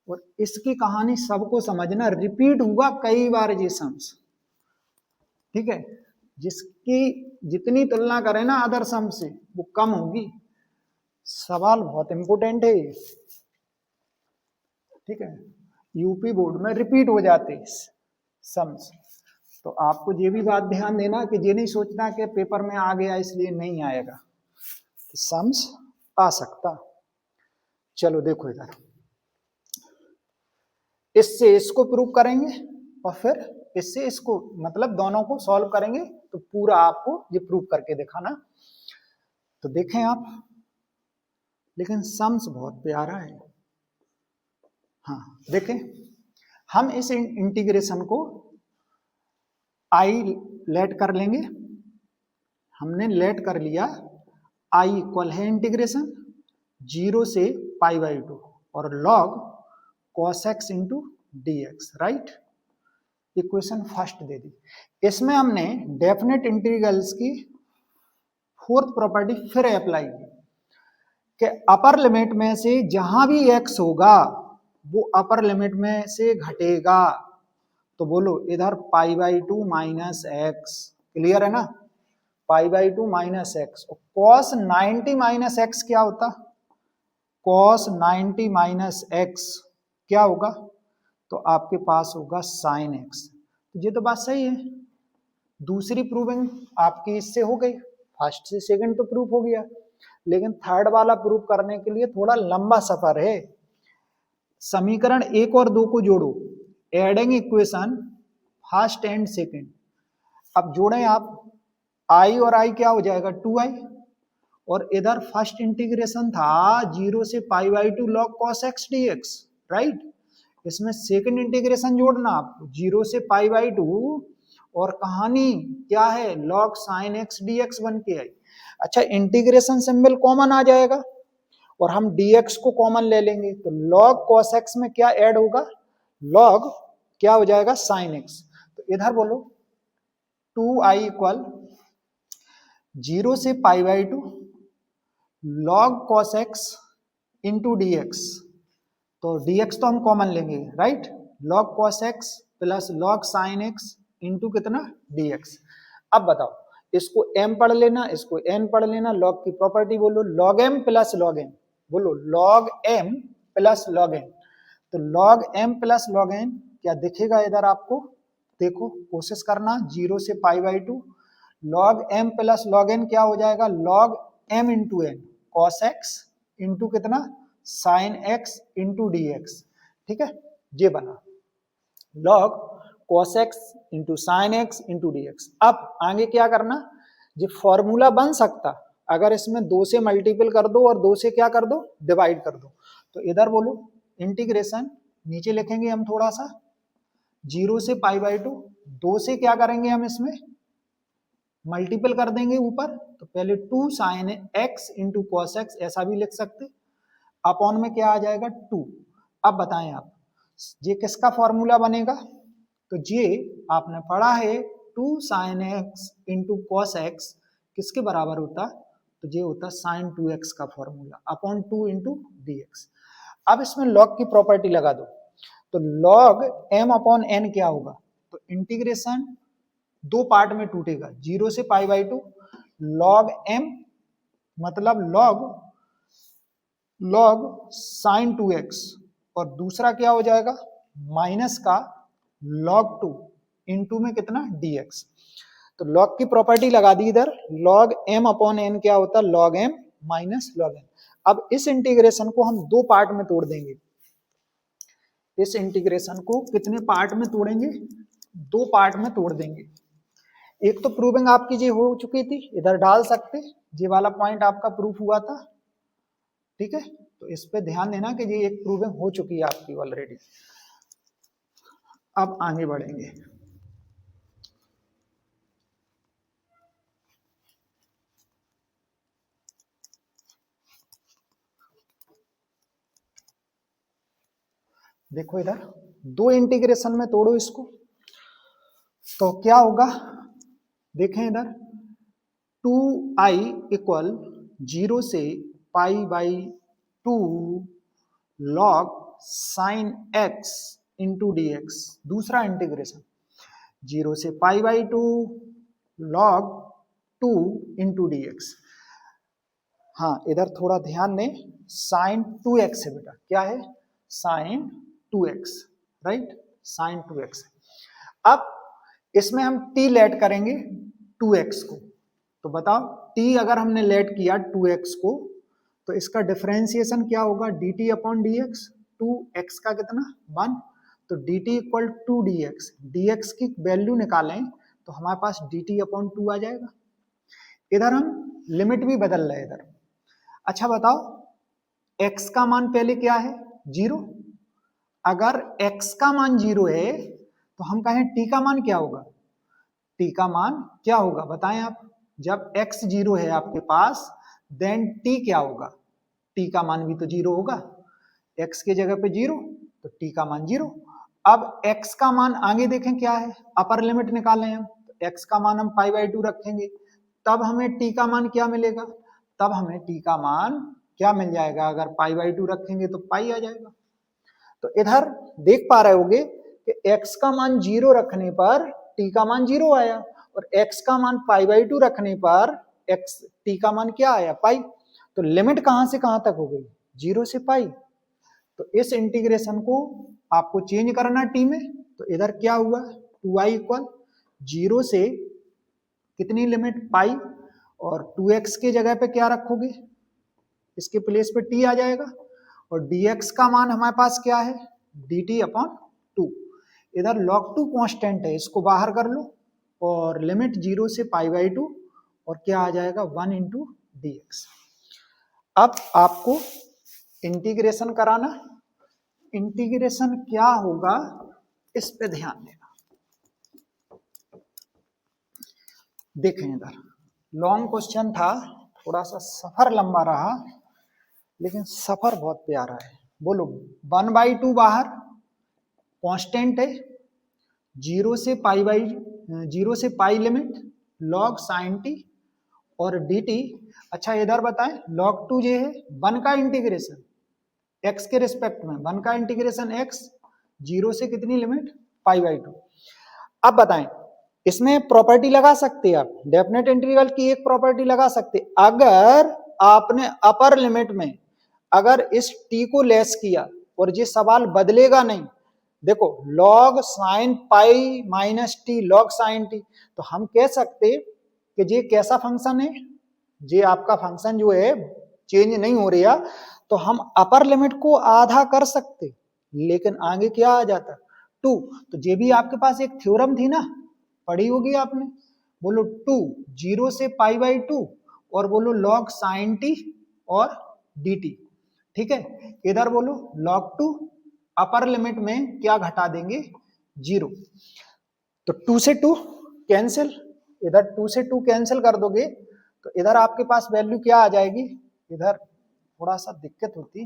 और इसकी कहानी सबको समझना, रिपीट हुआ कई बार ये सम्स, ठीक है। जिसकी जितनी तुलना करें ना अदर सम से वो कम होगी। सवाल बहुत इंपोर्टेंट है, ठीक है। यूपी बोर्ड में रिपीट हो जाते सम्स, तो आपको ये भी बात ध्यान देना कि ये नहीं सोचना कि पेपर में आ गया इसलिए नहीं आएगा, सम्स आ सकता। चलो देखो इधर, इससे इसको प्रूव करेंगे और फिर इससे इसको, मतलब दोनों को सॉल्व करेंगे तो पूरा आपको ये प्रूव करके दिखाना। तो देखें आप, लेकिन सम्स बहुत प्यारा है। हाँ देखें, हम इस इंटीग्रेशन को आई लेट कर लेंगे, हमने लेट कर लिया, आई इक्वल है इंटीग्रेशन 0 से π/2 और log cos x into d x, right. Equation first दे दी। इसमें हमने डेफिनेट इंटीग्रल्स की फोर्थ प्रॉपर्टी फिर अप्लाई की कि अपर लिमिट में से जहां भी x होगा वो अपर लिमिट में से घटेगा। तो बोलो इधर π/2 माइनस एक्स, क्लियर है ना, π/2 minus x. cos 90 minus x क्या होता, cos 90 माइनस एक्स क्या होगा, तो आपके पास होगा sin x। तो ये तो बात सही है, दूसरी प्रूविंग आपकी इससे हो गई, फर्स्ट से सेकंड तो प्रूफ हो गया, लेकिन थर्ड वाला प्रूफ करने के लिए थोड़ा लंबा सफर है। समीकरण 1 और 2 को जोड़ो, adding equation first and second. अब जोड़ें आप, i और i क्या हो जाएगा 2i, और इधर फर्स्ट इंटीग्रेशन था 0 से π/2 log cos x dx, right. इसमें सेकंड इंटीग्रेशन जोड़ना आप 0 से π/2 और कहानी क्या है log sin x dx बन के आई। अच्छा, इंटीग्रेशन सिंबल कॉमन आ जाएगा और हम dx को कॉमन ले लेंगे, तो log cos x में क्या ऐड होगा, log क्या हो जाएगा sin x। तो इधर बोलो 2i इक्वल 0 से π/2 log cos x into d x. तो dx तो हम कॉमन लेंगे, right, log cos x plus log sin x into कितना dx। अब बताओ, इसको m पढ़ लेना, इसको n पढ़ लेना, log की प्रॉपर्टी बोलो log m plus log n, बोलो log m plus log n। तो log m plus log n क्या दिखेगा इधर आपको, देखो कोशिश करना, 0 से π/2 log m plus log n क्या हो जाएगा, log m into n cos x into कितना sin x into d x, ठीक है। ये बना log cos x into sin x into d x. अब आगे क्या करना, ये फॉर्मूला बन सकता अगर इसमें 2 से मल्टीपल कर दो और 2 से क्या कर दो, डिवाइड कर दो। तो इधर बोलो इंटीग्रेशन, नीचे लिखेंगे हम थोड़ा सा 0 से π/2, 2 से क्या करेंगे हम इसमें मल्टीपल कर देंगे ऊपर, तो पहले 2 sin x into cos x ऐसा भी लिख सकते, अपॉन में क्या आ जाएगा 2। अब बताएं आप, ये किसका फॉर्मूला बनेगा, तो ये आपने पढ़ा है 2 sin x into cos x किसके बराबर होता, तो ये होता sin 2x का formula upon 2 into d x. अब इसमें log की प्रॉपर्टी लगा दो, तो log m अपॉन n क्या होगा, तो इंटीग्रेशन 2 पार्ट में टूटेगा, 0 से π/2 log m मतलब log sin 2x और दूसरा क्या हो जाएगा माइनस का log 2 इंटू में कितना dx। तो log की प्रॉपर्टी लगा दी इधर, log m अपॉन n क्या होता है log m minus log n। अब इस इंटीग्रेशन को हम 2 पार्ट में तोड़ देंगे, इस इंटीग्रेशन को कितने पार्ट में तोड़ेंगे, 2 पार्ट में तोड़ देंगे। एक तो प्रूविंग आपकी ये हो चुकी थी, इधर डाल सकते, ये वाला पॉइंट आपका प्रूफ हुआ था, ठीक है। तो इस पे ध्यान देना कि ये एक प्रूविंग हो चुकी है आपकी ऑलरेडी। अब आगे बढ़ेंगे, देखो इधर दो इंटीग्रेशन में तोड़ो इसको, तो क्या होगा, देखें इधर 2i इक्वल 0 से pi by 2 log sine x into d x. दूसरा इंटीग्रेशन 0 से pi by 2 log 2 into d x. हाँ इधर थोड़ा ध्यान दें, साइन 2x है बेटा, क्या है, sign 2x, right, sign 2x। अब इसमें हम t लेट करेंगे 2x को, तो बताओ t अगर हमने लेट किया 2x को, तो इसका डिफरेंशिएशन क्या होगा, dt अपॉन dx, 2x का कितना 1, तो dt इक्वल 2 dx, dx की वैल्यू निकालें तो हमारे पास dt अपॉन 2 आ जाएगा। इधर हम लिमिट भी बदल रहे हैं इधर। अच्छा बताओ x का मान पहले क्या है, 0, अगर x का मान 0 है तो हम कहें t का मान क्या होगा, t का मान क्या होगा बताएं आप, जब x 0 है आपके पास देन t क्या होगा, t का मान भी तो 0 होगा, x के जगह पे 0 तो t का मान 0। अब x का मान आगे देखें क्या है, अपर लिमिट निकालें हम, तो x का मान हम पाई बाई 2 रखेंगे, तब हमें t का मान क्या मिलेगा, तब हमें t का मान क्या मिल जाएगा, अगर पाई बाई 2 रखेंगे तो पाई आ जाएगा। तो इधर देख पा रहे होगे कि x का मान 0 रखने पर t का मान 0 आया, और x का मान पाई बाई 2 रखने पर t का मान क्या आया, पाई। तो लिमिट कहां से कहां तक हो गई, 0 से पाई। तो इस इंटीग्रेशन को आपको चेंज करना t में, तो इधर क्या हुआ, 2i इक्वल 0 से कितनी लिमिट, पाई, और 2x के जगह पे क्या रखोगे, इसके प्लेस पे t आ जाएगा, और dx का मान हमारे पास क्या है, dt अपॉन 2। इधर log 2 कांस्टेंट है, इसको बाहर कर लो, और लिमिट 0 से पाई बाई 2, और क्या आ जाएगा 1 इंटू डी एक्स। अब आपको इंटीग्रेशन कराना, इंटीग्रेशन क्या होगा इस पे ध्यान देना। देखें इधर लॉन्ग क्वेश्चन था, थोड़ा सा सफर लंबा रहा, लेकिन सफर बहुत प्यारा है। बोलो 1/2 बाहर कांस्टेंट है, 0 से pi limit log sine t और dt। अच्छा इधर बताएं log 2 ये है 1 का इंटीग्रेशन x के रिस्पेक्ट में, 1 का इंटीग्रेशन x, 0 से कितनी लिमिट, पाई बाई 2। अब बताएं इसमें प्रॉपर्टी लगा सकते हैं आप, डेफिनेट इंटीग्रल की एक प्रॉपर्टी लगा सकते, अगर आपने अपर लिमिट में अगर इस t को लेस किया और ये सवाल बदलेगा नहीं, देखो log sine pi minus t log sine t, तो हम कह सकते कि ये कैसा फंक्शन है, ये आपका फंक्शन जो है चेंज नहीं हो रहा, तो हम अपर लिमिट को आधा कर सकते, लेकिन आगे क्या आ जाता 2। तो ये भी आपके पास एक थ्योरम थी ना, पढ़ी होगी आपने, बोलो 2 0 से पाई बाई 2 और बोलो log साइन टी और dt, ठीक है। इधर बोलो log 2 अपर लिमिट में क्या घटा देंगे 0, तो 2 से 2 कैंसिल, इधर 2 से 2 कैंसिल कर दोगे तो इधर आपके पास वैल्यू क्या आ जाएगी, इधर थोड़ा सा दिक्कत होती,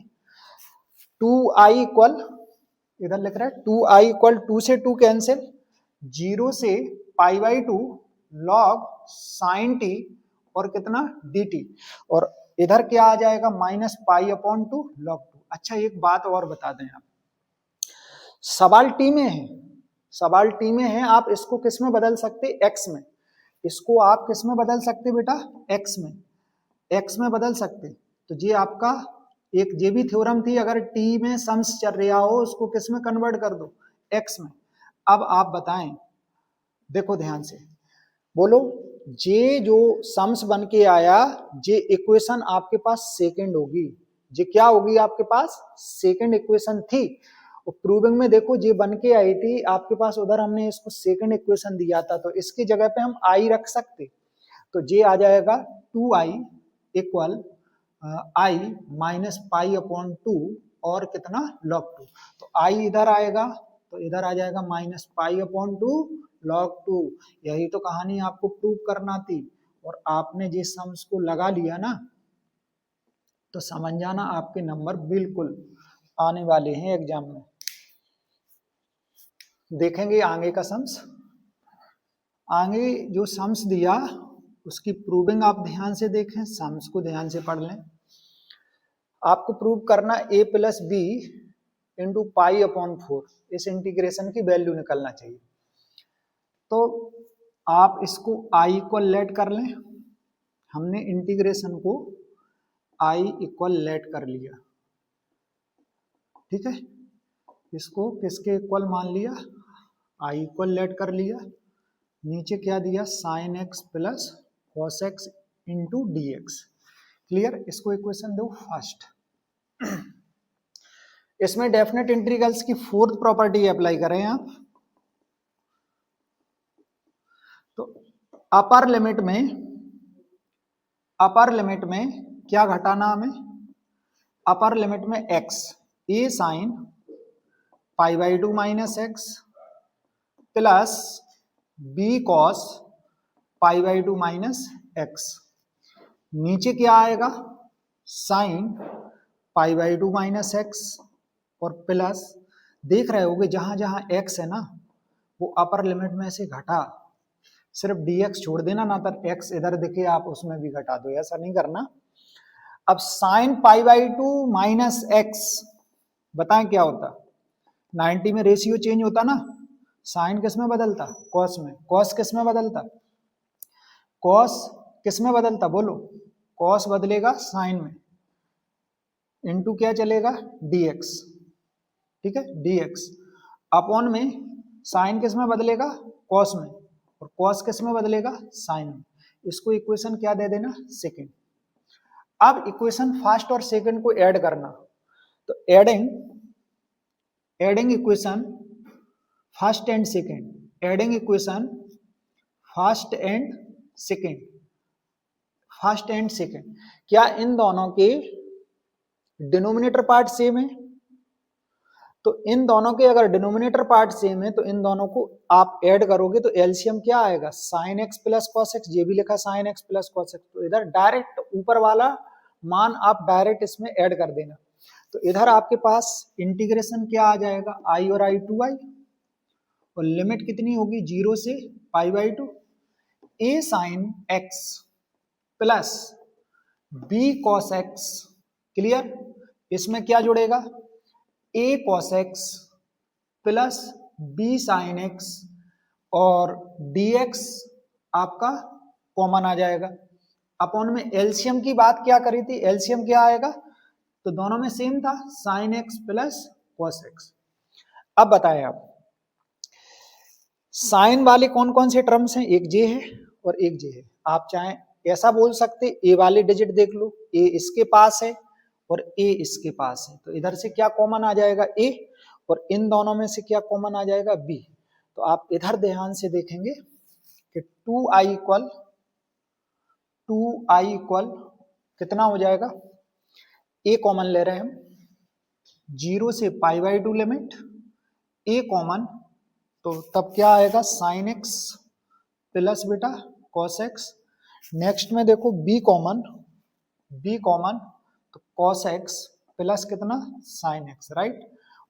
2i इक्वल, इधर लिख रहा है 2i इक्वल 2 से 2 कैंसिल, 0 से pi by 2 log sine t और कितना dt, और इधर क्या आ जाएगा माइनस पाई अपॉन 2 log 2। अच्छा एक बात और बता दें आप, सवाल टी में है, सवाल टी में है, आप इसको किस में बदल सकते, x में, इसको आप किस में बदल सकते बेटा, x में, x में बदल सकते। तो ये आपका एक ये भी थ्योरम थी, अगर t में सम्स चल रहा हो उसको किस में कन्वर्ट कर दो, x में। अब आप बताएं, देखो ध्यान से बोलो, ये जो सम्स बन के आया, ये इक्वेशन आपके पास सेकंड होगी, ये क्या होगी आपके पास, सेकंड इक्वेशन थी, और प्रूविंग में देखो ये बन के आई थी आपके पास, उधर हमने इसको सेकंड इक्वेशन दिया था, तो इसकी जगह पे हम i रख सकते, तो ये आ जाएगा 2i equal i minus pi upon 2 और कितना log 2, तो i इधर आएगा तो इधर आ जाएगा माइनस पाई अपॉन 2 log 2। यही तो कहानी आपको प्रूव करना थी, और आपने जिस सम्स को लगा लिया ना, तो समझ जाना आपके नंबर बिल्कुल आने वाले हैं एग्जाम में। देखेंगे आगे का सम्स। आगे जो सम्स दिया उसकी प्रूविंग आप ध्यान से देखें, सम्स को ध्यान से पढ़ लें। आपको प्रूव करना a plus b into pi upon 4, इस इंटीग्रेशन की वैल्यू निकलना चाहिए। तो आप इसको i इक्वल लेट कर लें। हमने इंटीग्रेशन को i इक्वल लेट कर लिया, ठीक है। इसको किसके इक्वल मान लिया, i इक्वल लेट कर लिया। नीचे क्या दिया, sign x plus cos x into d x. Clear. इसको इक्वेशन दो फर्स्ट। इसमें डेफिनेट इंटीग्रल्स की फोर्थ प्रॉपर्टी अप्लाई करें आप। तो अपर लिमिट में क्या घटाना हमें, अपर लिमिट में x a sine pi by 2 minus x plus b cos pi by 2 minus x. नीचे क्या आएगा, sine pi by 2 minus x और प्लस, देख रहे होगे जहां जहां x है ना वो अपर लिमिट में से घटा, सिर्फ dx छोड़ देना, ना तो x इधर दिखे आप उसमें भी घटा दो, ऐसा नहीं करना। अब sine pi by 2 minus x, बताएं क्या होता, 90 में रेशियो चेंज होता ना, साइन किस में बदलता, कॉस में, कॉस किस में बदलता, कॉस किस में बदलता, बोलो, कॉस बदलेगा साइन में, इनटू क्या चलेगा dx, ठीक है, dx अपॉन में साइन किस में बदलेगा, कॉस में, और कॉस किस में बदलेगा, साइन में। इसको इक्वेशन क्या दे देना, सेकंड। अब इक्वेशन फर्स्ट और सेकंड को ऐड करना, तो adding equation first and second, adding equation first and second, क्या इन दोनों के डिनोमिनेटर पार्ट सेम है, तो इन दोनों के अगर डिनोमिनेटर पार्ट सेम है तो इन दोनों को आप ऐड करोगे तो एलसीएम क्या आएगा, sign x plus cos x, ये भी लिखा sign x plus cos x, तो इधर डायरेक्ट ऊपर वाला मान आप डायरेक्ट इसमें ऐड कर देना। तो इधर आपके पास इंटीग्रेशन क्या आ जाएगा, आई और आई 2i, और लिमिट कितनी होगी 0 से pi by 2, a sine x plus b cos x. Clear. इसमें क्या जुड़ेगा, a cos x plus b sin x और dx आपका कॉमन आ जाएगा। अपॉन में एलसीएम की बात क्या करी थी, एलसीएम क्या आएगा, तो दोनों में सेम था, sin x plus cos x। अब बताएं आप, साइन वाले कौन कौन से टर्म्स हैं, एक जे है और एक जे है। आप चाहें ऐसा बोल सकते, ए वाले डिजिट देख लो, ए इसके पास है और ए इसके पास है, तो इधर से क्या कॉमन आ जाएगा, ए, और इन दोनों में से क्या कॉमन आ जाएगा, बी। तो आप इधर ध्यान से देखेंगे कि 2i इक्वल कितना हो जाएगा, ए कॉमन ले रहे हैं हम, 0 से pi by 2 limit, A common, तो तब क्या आएगा, साइन एक्स प्लस बेटा कॉस एक्स। नेक्स्ट में देखो बी कॉमन, तो कॉस एक्स प्लस कितना, साइन एक्स, राइट।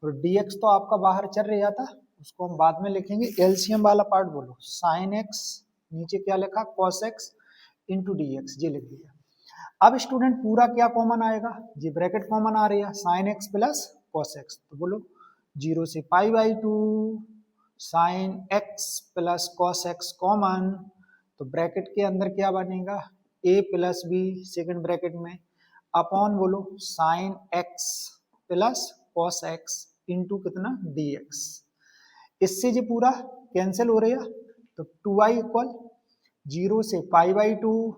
और dx तो आपका बाहर चल रहा था, उसको हम बाद में लिखेंगे। एलसीएम वाला पार्ट बोलो, साइन एक्स, नीचे क्या लिखा, cos x into d x, ये लिख दिया। अब स्टूडेंट पूरा क्या कॉमन आएगा, ये ब्रैकेट कॉमन आ रही है, sine x plus cos x, तो बोलो 0 से pi by 2 sine x plus cos x common, तो ब्रैकेट के अंदर क्या बनेगा, a plus b second bracket में, अपॉन बोलो sine x plus cos x into कितना, dx। इससे जो पूरा कैंसिल हो रहा है, तो 2i इक्वल 0 से pi by 2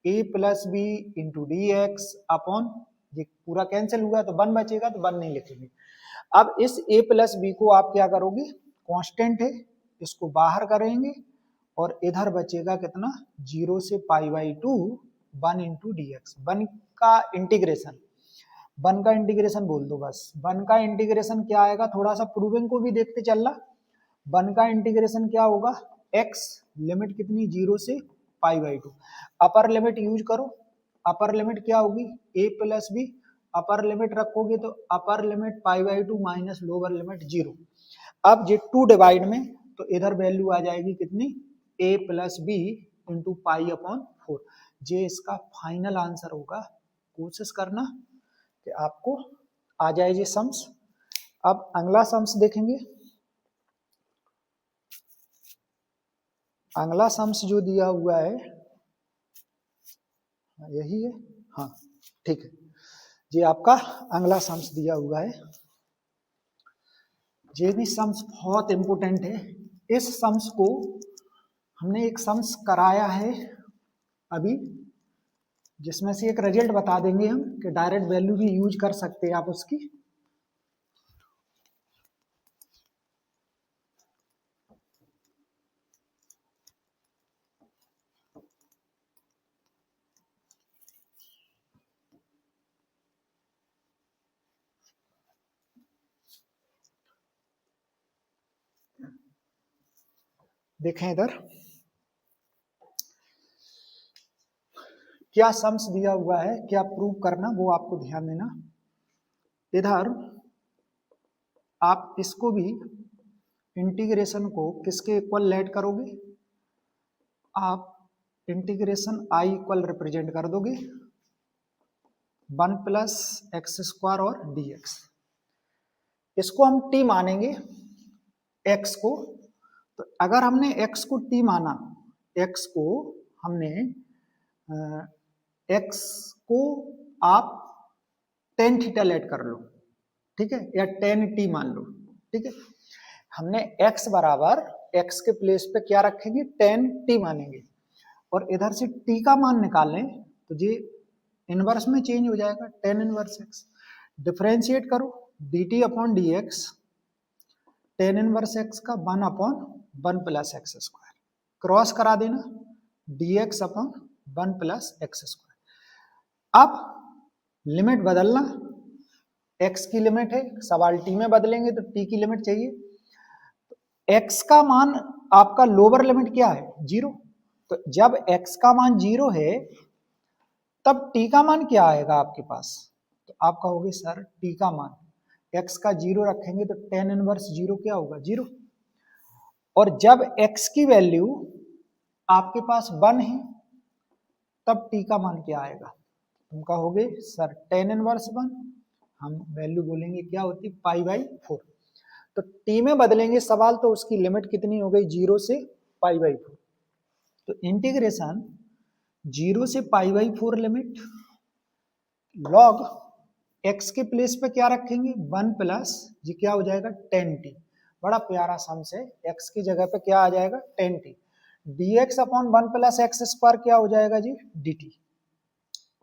a plus b into d x, upon ये पूरा कैंसिल हुआ तो 1 बचेगा, तो 1 नहीं लिखेंगे। अब इस a प्लस बी को आप क्या करोगे, कांस्टेंट है, इसको बाहर करेंगे और इधर बचेगा कितना, 0 से pi by 2 1 into d x. 1 का इंटीग्रेशन बोल दो बस, 1 का इंटीग्रेशन क्या आएगा, थोड़ा सा प्रूविंग को भी देखते चलना। 1 का इंटीग्रेशन क्या होगा, x लिमिट कितनी, 0 से pi by 2, upper limit use करो, अपर लिमिट क्या होगी, a plus b, upper limit रखोगे तो upper limit pi by 2 minus lower limit 0। अब ये 2 डिवाइड में, तो इधर वैल्यू आ जाएगी कितनी, a plus b into pi upon 4। ये इसका फाइनल आंसर होगा। कोशिश करना कि आपको आ जाए ये सम्स। अब अगला सम्स देखेंगे। अगला सम्स जो दिया हुआ है यही है, हाँ ठीक है, ये आपका अगला सम्स दिया हुआ है। ये भी सम्स बहुत इंपॉर्टेंट है। इस सम्स को हमने एक सम्स कराया है अभी, जिसमें से एक रिजल्ट बता देंगे हम कि डायरेक्ट वैल्यू भी यूज कर सकते हैं आप उसकी। देखें इधर क्या सम्स दिया हुआ है, क्या प्रूव करना, वो आपको ध्यान देना। इधर आप इसको भी इंटीग्रेशन को किसके इक्वल लेट करोगे, आप इंटीग्रेशन आई इक्वल रिप्रेजेंट कर दोगे 1 प्लस एक्स स्क्वायर और dx। इसको हम t मानेंगे x को। तो अगर हमने x को t माना, x को हमने x को आप tan थीटा लेट कर लो, ठीक है, या tan t मान लो, ठीक है। हमने x बराबर x के प्लेस पे क्या रखेंगे, tan t मानेंगे, और इधर से t का मान निकालें तो ये इनवर्स में चेंज हो जाएगा, tan इनवर्स x। डिफरेंशिएट करो dt upon dx, tan inverse x का 1 upon 1 plus x square, cross करा देना dx upon 1 plus x square. अब लिमिट बदलना, x की लिमिट है, सवाल t में बदलेंगे तो t की लिमिट चाहिए। x का मान आपका लोअर लिमिट क्या है, 0। तो जब x का मान 0 है तब t का मान क्या आएगा आपके पास, तो आप कहोगे सर t का मान, x का 0 रखेंगे तो tan इनवर्स 0 क्या होगा, 0। और जब x की वैल्यू आपके पास 1 है तब t का मान क्या आएगा, तुम कहोगे सर tan इनवर्स 1, हम वैल्यू बोलेंगे क्या होती, π/4। तो t में बदलेंगे सवाल, तो उसकी लिमिट कितनी हो गई, 0 से π/4। तो इंटीग्रेशन 0 से π/4 लिमिट लॉग x के प्लेस पे क्या रखेंगे, 1 प्लस ये क्या हो जाएगा tan t। बड़ा प्यारा सम से x की जगह पे क्या आ जाएगा, tan t। dx upon 1 plus x square क्या हो जाएगा जी, dt।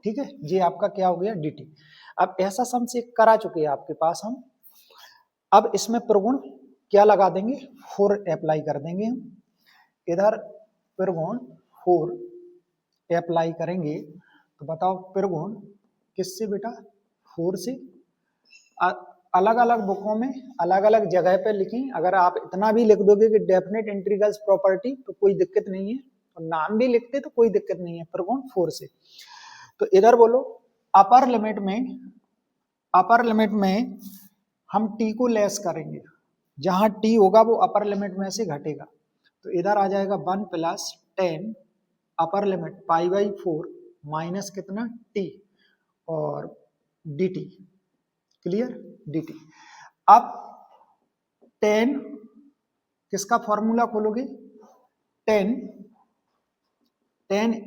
ठीक है, ये आपका क्या हो गया, dt। अब ऐसा सम से करा चुके हैं आपके पास हम। अब इसमें प्रगुण क्या लगा देंगे, 4 अप्लाई कर देंगे हम। इधर प्रगुण 4 अप्लाई करेंगे तो बताओ प्रगुण किससे बेटा, 4 से। अलग अलग बुकों में अलग अलग जगह पे लिखी, अगर आप इतना भी लिख दोगे कि डेफिनेट इंटीग्रल्स प्रॉपर्टी तो कोई दिक्कत नहीं है, और नाम भी लिखते तो कोई दिक्कत नहीं है, प्रगुण 4 से। तो इधर बोलो अपर लिमिट में हम t को लेस करेंगे, जहां t होगा वो अपर लिमिट में से घटेगा। तो इधर आ जाएगा 1 plus tan upper limit π/4 minus कितना t और dt, क्लियर, dt। अब tan किसका फॉर्मूला खोलोगे, tan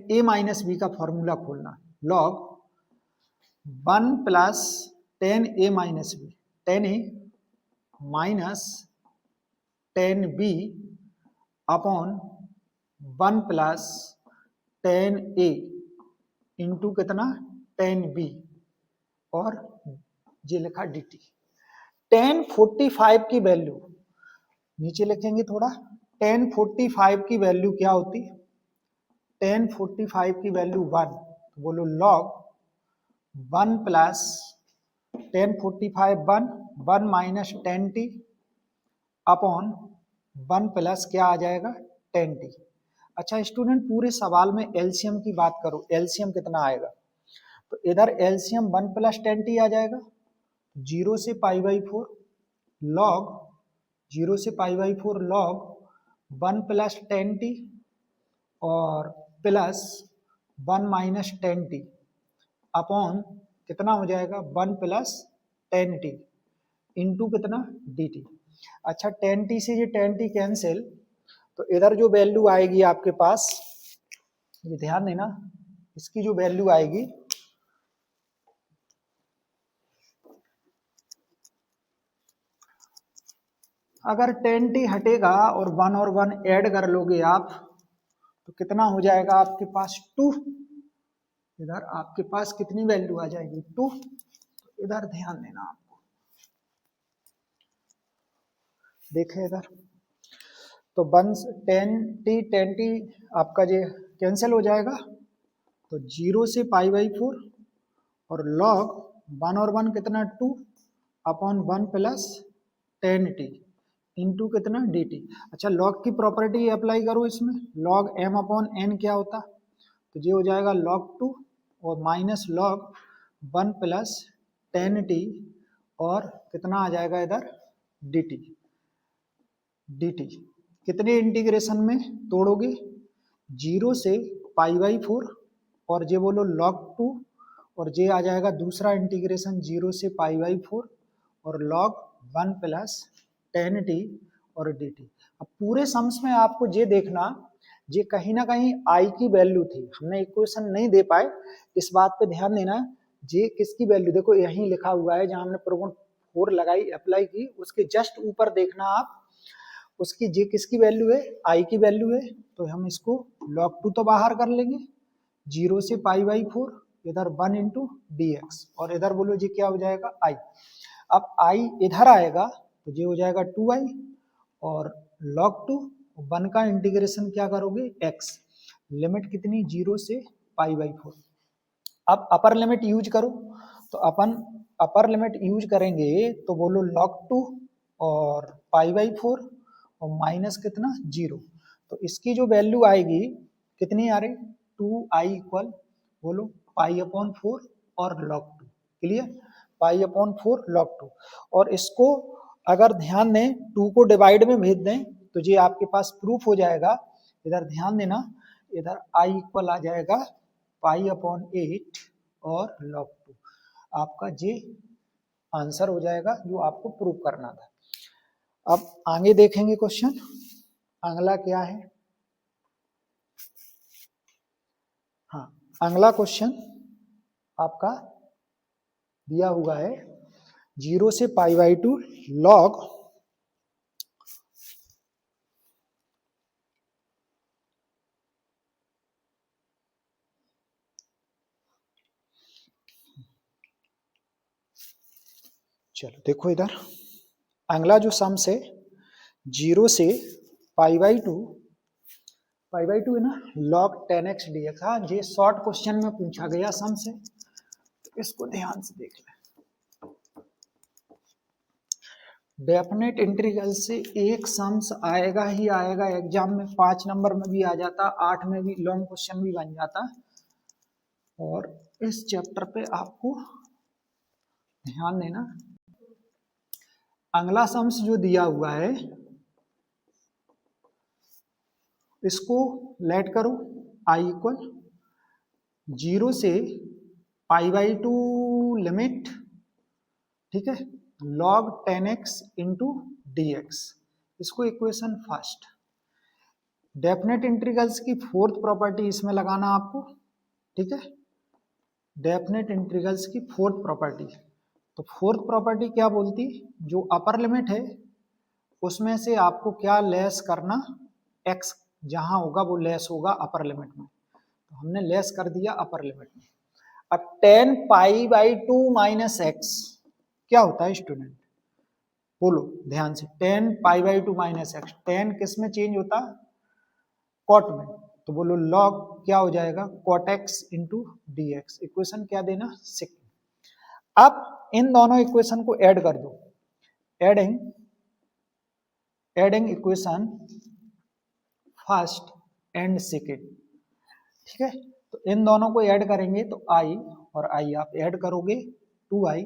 a माइनस b का फॉर्मूला खोलना, log 1 plus tan a minus b, tan a minus tan b upon 1 plus tan a into कितना tan b, और ये लिखा dt। tan 45 की वैल्यू नीचे लिखेंगे थोड़ा, tan 45 की वैल्यू क्या होती, tan 45 की वैल्यू 1, तो बोलो log 1 plus tan 45 1 minus tan t upon 1 plus क्या आ जाएगा tan t। अच्छा स्टूडेंट, पूरे सवाल में एलसीएम की बात करो, एलसीएम कितना आएगा, तो इधर एलसीएम 1 प्लस tan t आ जाएगा, 0 से π/4 log 0 से pi by 4 log 1 plus 10t और प्लस 1 माइनस 10t अपॉन कितना हो जाएगा 1 प्लस 10t इंटू कितना dt। अच्छा 10t से ये 10t कैंसिल, तो इधर जो वैल्यू आएगी आपके पास, ये ध्यान देना, इसकी जो वैल्यू आएगी अगर 10t हटेगा और 1 ऐड कर लोगे आप तो कितना हो जाएगा आपके पास 2। इधर आपके पास कितनी वैल्यू आ जाएगी 2। तो इधर ध्यान देना आपको, देखें इधर तो 10t आपका ये कैंसिल हो जाएगा, तो 0 से पाई बाई 4 और log 1 और 1 कितना 2 अपॉन 1 प्लस 10t इंटू कितना dt। अच्छा log की प्रॉपर्टी अप्लाई करो इसमें, log m अपॉन n क्या होता, तो ये हो जाएगा log 2 और माइनस log 1 प्लस 10t और कितना आ जाएगा इधर dt। कितने इंटीग्रेशन में तोड़ोगे 0 से पाई बाई 4 और ये बोलो log 2 और ये आ जाएगा दूसरा इंटीग्रेशन 0 से पाई बाई 4 और log 1 प्लस 10t और dt। अब पूरे सम्स में आपको ये देखना, ये कहीं ना कहीं i की वैल्यू थी, हमने इक्वेशन नहीं दे पाए, इस बात पे ध्यान देना। ये किसकी वैल्यू देखो यहीं लिखा हुआ है, जहां हमने प्रोबोन 4 लगाई अप्लाई की उसके जस्ट ऊपर देखना आप, उसकी जे किसकी वैल्यू है i की वैल्यू है, तो हम इसको log 2 तो बाहर कर लेंगे 0 से पाई बाई 4 इधर 1 इंटू dx और इधर बोलो जी क्या हो जाएगा i। अब i इधर आएगा तो ये हो जाएगा 2i और log 2 1 का इंटीग्रेशन क्या करोगे x, लिमिट कितनी 0 से पाई बाई 4। अब अपर लिमिट यूज करो, तो अपन अपर लिमिट यूज करेंगे तो बोलो log 2 और पाई बाई 4 और माइनस कितना 0, तो इसकी जो वैल्यू आएगी कितनी आ रही 2i इक्वल बोलो पाई अपॉन 4 और log 2। क्लियर, पाई अपॉन 4 log 2। और इसको अगर ध्यान दें 2 को डिवाइड में भेज दें तो ये आपके पास प्रूफ हो जाएगा। इधर ध्यान देना, इधर i इक्वल आ जाएगा पाई अपॉन 8 और log 2। आपका ये आंसर हो जाएगा जो आपको प्रूफ करना था। अब आगे देखेंगे क्वेश्चन, अगला क्या है। हाँ, अगला क्वेश्चन आपका दिया हुआ है 0 से पाई बाई 2 log चलो देखो इधर अगला जो सम्स है 0 से पाई बाई 2 है ना log 10x dx। हाँ, ये शॉर्ट क्वेश्चन में पूछा गया सम से, तो इसको ध्यान से देख लें। डेफिनेट इंटीग्रल से एक सम्स आएगा ही आएगा एग्जाम में, 5 नंबर में भी आ जाता, 8 में भी लॉन्ग क्वेश्चन भी बन जाता। और इस चैप्टर पे आपको ध्यान देना। अगला सम्स जो दिया हुआ है इसको लेट करो i इक्वल 0 से पाई बाई 2 लिमिट, ठीक है, log 10x इंटू dx। इसको इक्वेशन फर्स्ट। डेफिनेट इंटीग्रल्स की फोर्थ प्रॉपर्टी इसमें लगाना आपको, ठीक है, डेफिनेट इंटीग्रल्स की फोर्थ प्रॉपर्टी। तो फोर्थ प्रॉपर्टी क्या बोलती, जो अपर लिमिट है उसमें से आपको क्या लेस करना, x जहां होगा वो लेस होगा अपर लिमिट में, तो हमने लेस कर दिया अपर लिमिट में। अब 10 पाई बाई 2 माइनस एक्स क्या होता है स्टूडेंट, बोलो ध्यान से। 10 पाई बाई 2 माइनस एक्स, 10 किस में चेंज होता, कॉट में, तो बोलो log क्या हो जाएगा cot x into d x. Equation क्या देना 6। अब इन दोनों इक्वेशन को ऐड कर दो, adding equation first and second, ठीक है। तो इन दोनों को ऐड करेंगे तो i और i आप ऐड करोगे 2i,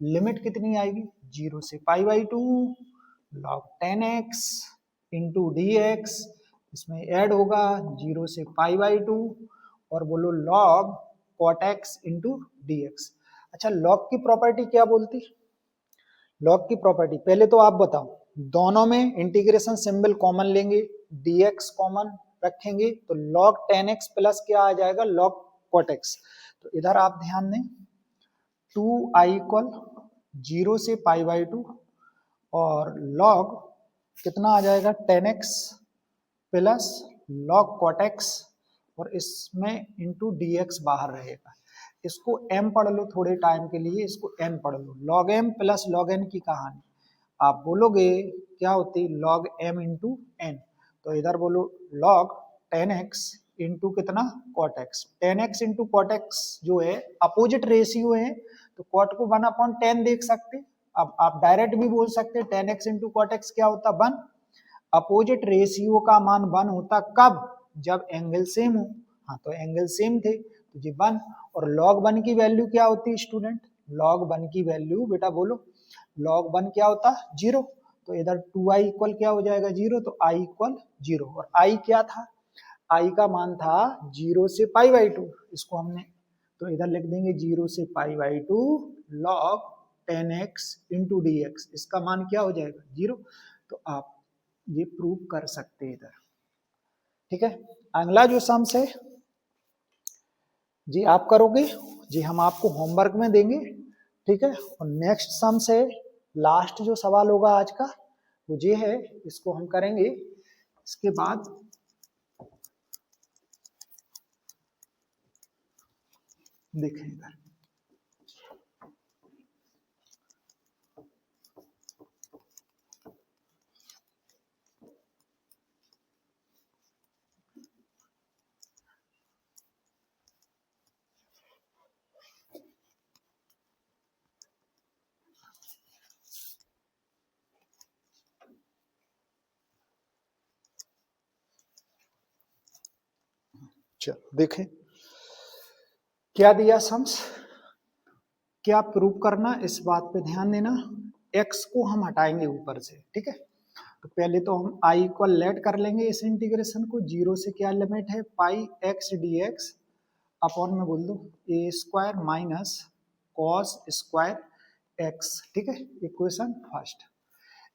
लिमिट कितनी आएगी 0 से pi by 2 log 10x into d x, इसमें ऐड होगा 0 से पाई बाई 2, और बोलो log cot x into d x. अच्छा, log की प्रॉपर्टी क्या बोलती? log की प्रॉपर्टी पहले तो आप बताओ, दोनों में इंटीग्रेशन सिंबल कॉमन लेंगे, dx कॉमन रखेंगे, तो log 10x प्लस क्या आ जाएगा, log cot x। तो इधर आप ध्यान दें, 2i इक्वल 0 से पाई बाई 2 और log कितना आ जाएगा 10x plus log cot x, और इसमें इंटू dx बाहर रहेगा। इसको m पढ़ लो थोड़े टाइम के लिए, इसको n पढ़ लो। log m plus log n की कहानी आप बोलोगे क्या होती, log m इंटू n। तो इधर बोलो log 10x इंटू कितना cot x। 10x into cot x जो है अपोजिट रेशियो है, तो cot को 1/10 देख सकते। अब आप डायरेक्ट भी बोल सकते 10x इंटू cot x क्या होता 1। अपोजिट रेशियो का मान 1 होता कब, जब एंगल सेम हो। हाँ, तो एंगल सेम थे तो जी 1। और log 1 की वैल्यू क्या होती स्टूडेंट, log 1 की वैल्यू बेटा बोलो, log 1 क्या होता 0। तो इधर 2i इक्वल क्या हो जाएगा 0, तो i इक्वल 0। और i क्या था, i का मान था 0 से पाई बाई 2, इसको हमने तो इधर लिख देंगे 0 से pi by 2 log 10x into d x, इसका मान क्या हो जाएगा 0। तो आप ये प्रूव कर सकते हैं इधर, ठीक है। अगला जो सम्स है जी आप करोगे जी, हम आपको होमवर्क में देंगे, ठीक है। और नेक्स्ट सम्स है, लास्ट जो सवाल होगा आज का वो ये है, इसको हम करेंगे। इसके बाद देखें इधर, चलो देखें क्या दिया सम्स, क्या प्रूव करना, इस बात पे ध्यान देना। x को हम हटाएंगे ऊपर से, ठीक है। तो पहले तो हम i इक्वल लेट कर लेंगे इस इंटीग्रेशन को, 0 से क्या लिमिट है पाई x dx अपॉन में बोल दो a square minus cos square x, ठीक है। इक्वेशन फर्स्ट,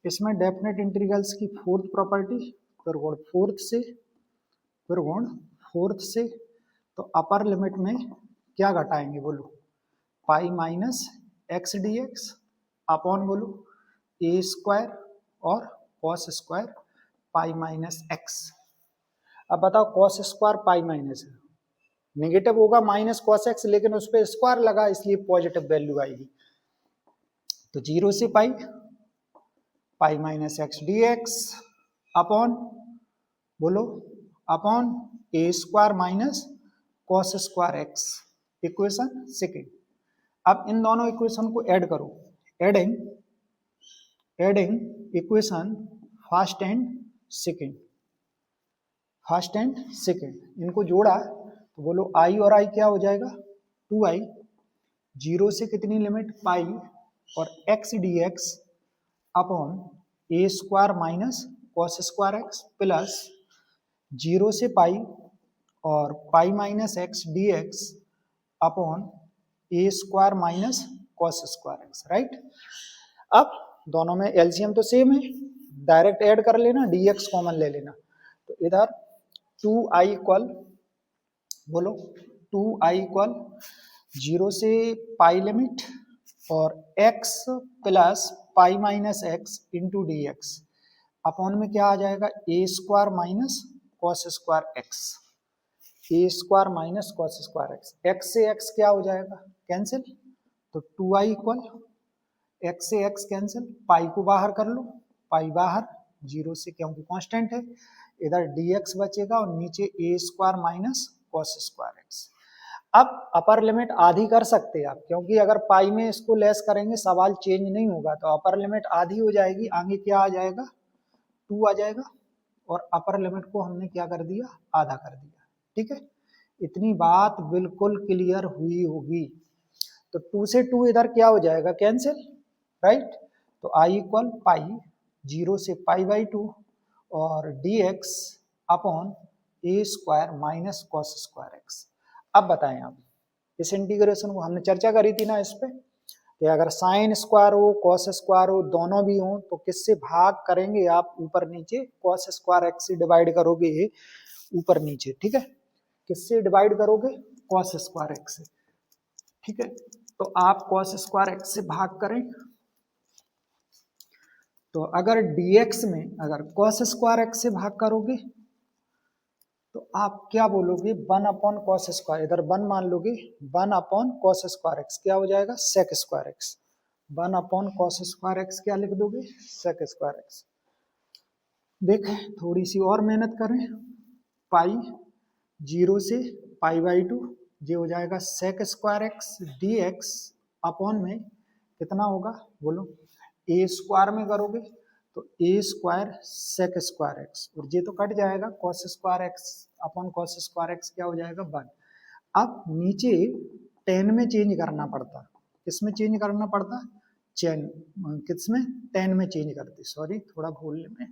इसमें डेफिनेट इंटीग्रल्स की फोर्थ प्रॉपर्टी, फिर गुण फोर्थ से, तो अपर लिमिट में क्या घटाएंगे बोलो, पाई minus x d x upon बोलो ए स्क्वायर और cos square pi minus x. अब बताओ cos square pi minus negative होगा माइनस कॉस एक्स, लेकिन उस पर स्क्वायर लगा इसलिए पॉजिटिव वैल्यू आएगी। तो 0 से pi minus x d x upon बोलो upon a square minus cos square x, equation second. अब इन दोनों इक्वेशन को ऐड करो, adding equation first and second, इनको जोड़ा तो बोलो i और i क्या हो जाएगा 2i, 0 से कितनी लिमिट पाई और x dx upon a square minus cos square x plus 0 से पाई और pi minus x d x upon a square minus cos square x, right. अब दोनों में एलसीएम तो सेम है, डायरेक्ट ऐड कर लेना, dx कॉमन ले लेना। तो इधर 2i इक्वल बोलो 2i इक्वल 0 से पाई लिमिट और x plus pi minus x into d x upon में क्या आ जाएगा a square minus cos square x, a square minus cos square x, x से एक्स क्या हो जाएगा कैंसिल, तो 2i इक्वल एक्स से एक्स कैंसिल, पाई को बाहर कर लो, पाई बाहर 0 से क्योंकि कांस्टेंट है, इधर dx बचेगा और नीचे a square minus cos square x. अब अपर लिमिट आधी कर सकते हैं आप, क्योंकि अगर पाई में इसको लेस करेंगे सवाल चेंज नहीं होगा, तो अपर लिमिट आधी हो जाएगी, आगे क्या आ जाएगा 2 आ जाएगा, और अपर लिमिट को हमने क्या कर दिया आधा कर दिया, ठीक है। इतनी बात बिल्कुल क्लियर हुई होगी। तो 2 से 2 इधर क्या हो जाएगा कैंसिल, राइट। तो i इक्वल पाई 0 से π/2 और dx upon a square minus cos square x. अब बताएं आप इस इंटीग्रेशन को, हमने चर्चा करी थी ना इस पे कि अगर साइन स्क्वायर हो कॉस स्क्वायर हो दोनों भी हो तो किससे भाग करेंगे आप, ऊपर नीचे कॉस स्क्वायर एक्स से डिवाइड करोगे ऊपर नीचे, ठीक है। किससे डिवाइड करोगे, कॉस स्क्वायर एक्स से, ठीक है। तो आप कॉस स्क्वायर एक्स से भाग करें तो अगर dx में अगर कॉस स्क्वायर एक्स से भाग करोगे तो आप क्या बोलोगे, 1 अपॉन कॉस स्क्वायर, इधर 1 मान लोगे, 1 अपॉन कॉस स्क्वायर एक्स क्या हो जाएगा, sec square x. 1 upon cos square x क्या लिख दोगे, सेक स्क्वायर एक्स। देखें थोड़ी सी और मेहनत करें, पाई 0 से π/2 ये हो जाएगा sec square x dx upon में कितना होगा बोलो, ए स्क्वायर में करोगे तो a square sec square x, और ये तो कट जाएगा, cos square x upon cos square x क्या हो जाएगा 1। अब नीचे 10 में चेंज करना पड़ता, किस में चेंज करना पड़ता, किस में 10 में चेंज करते, सॉरी थोड़ा भूलने में,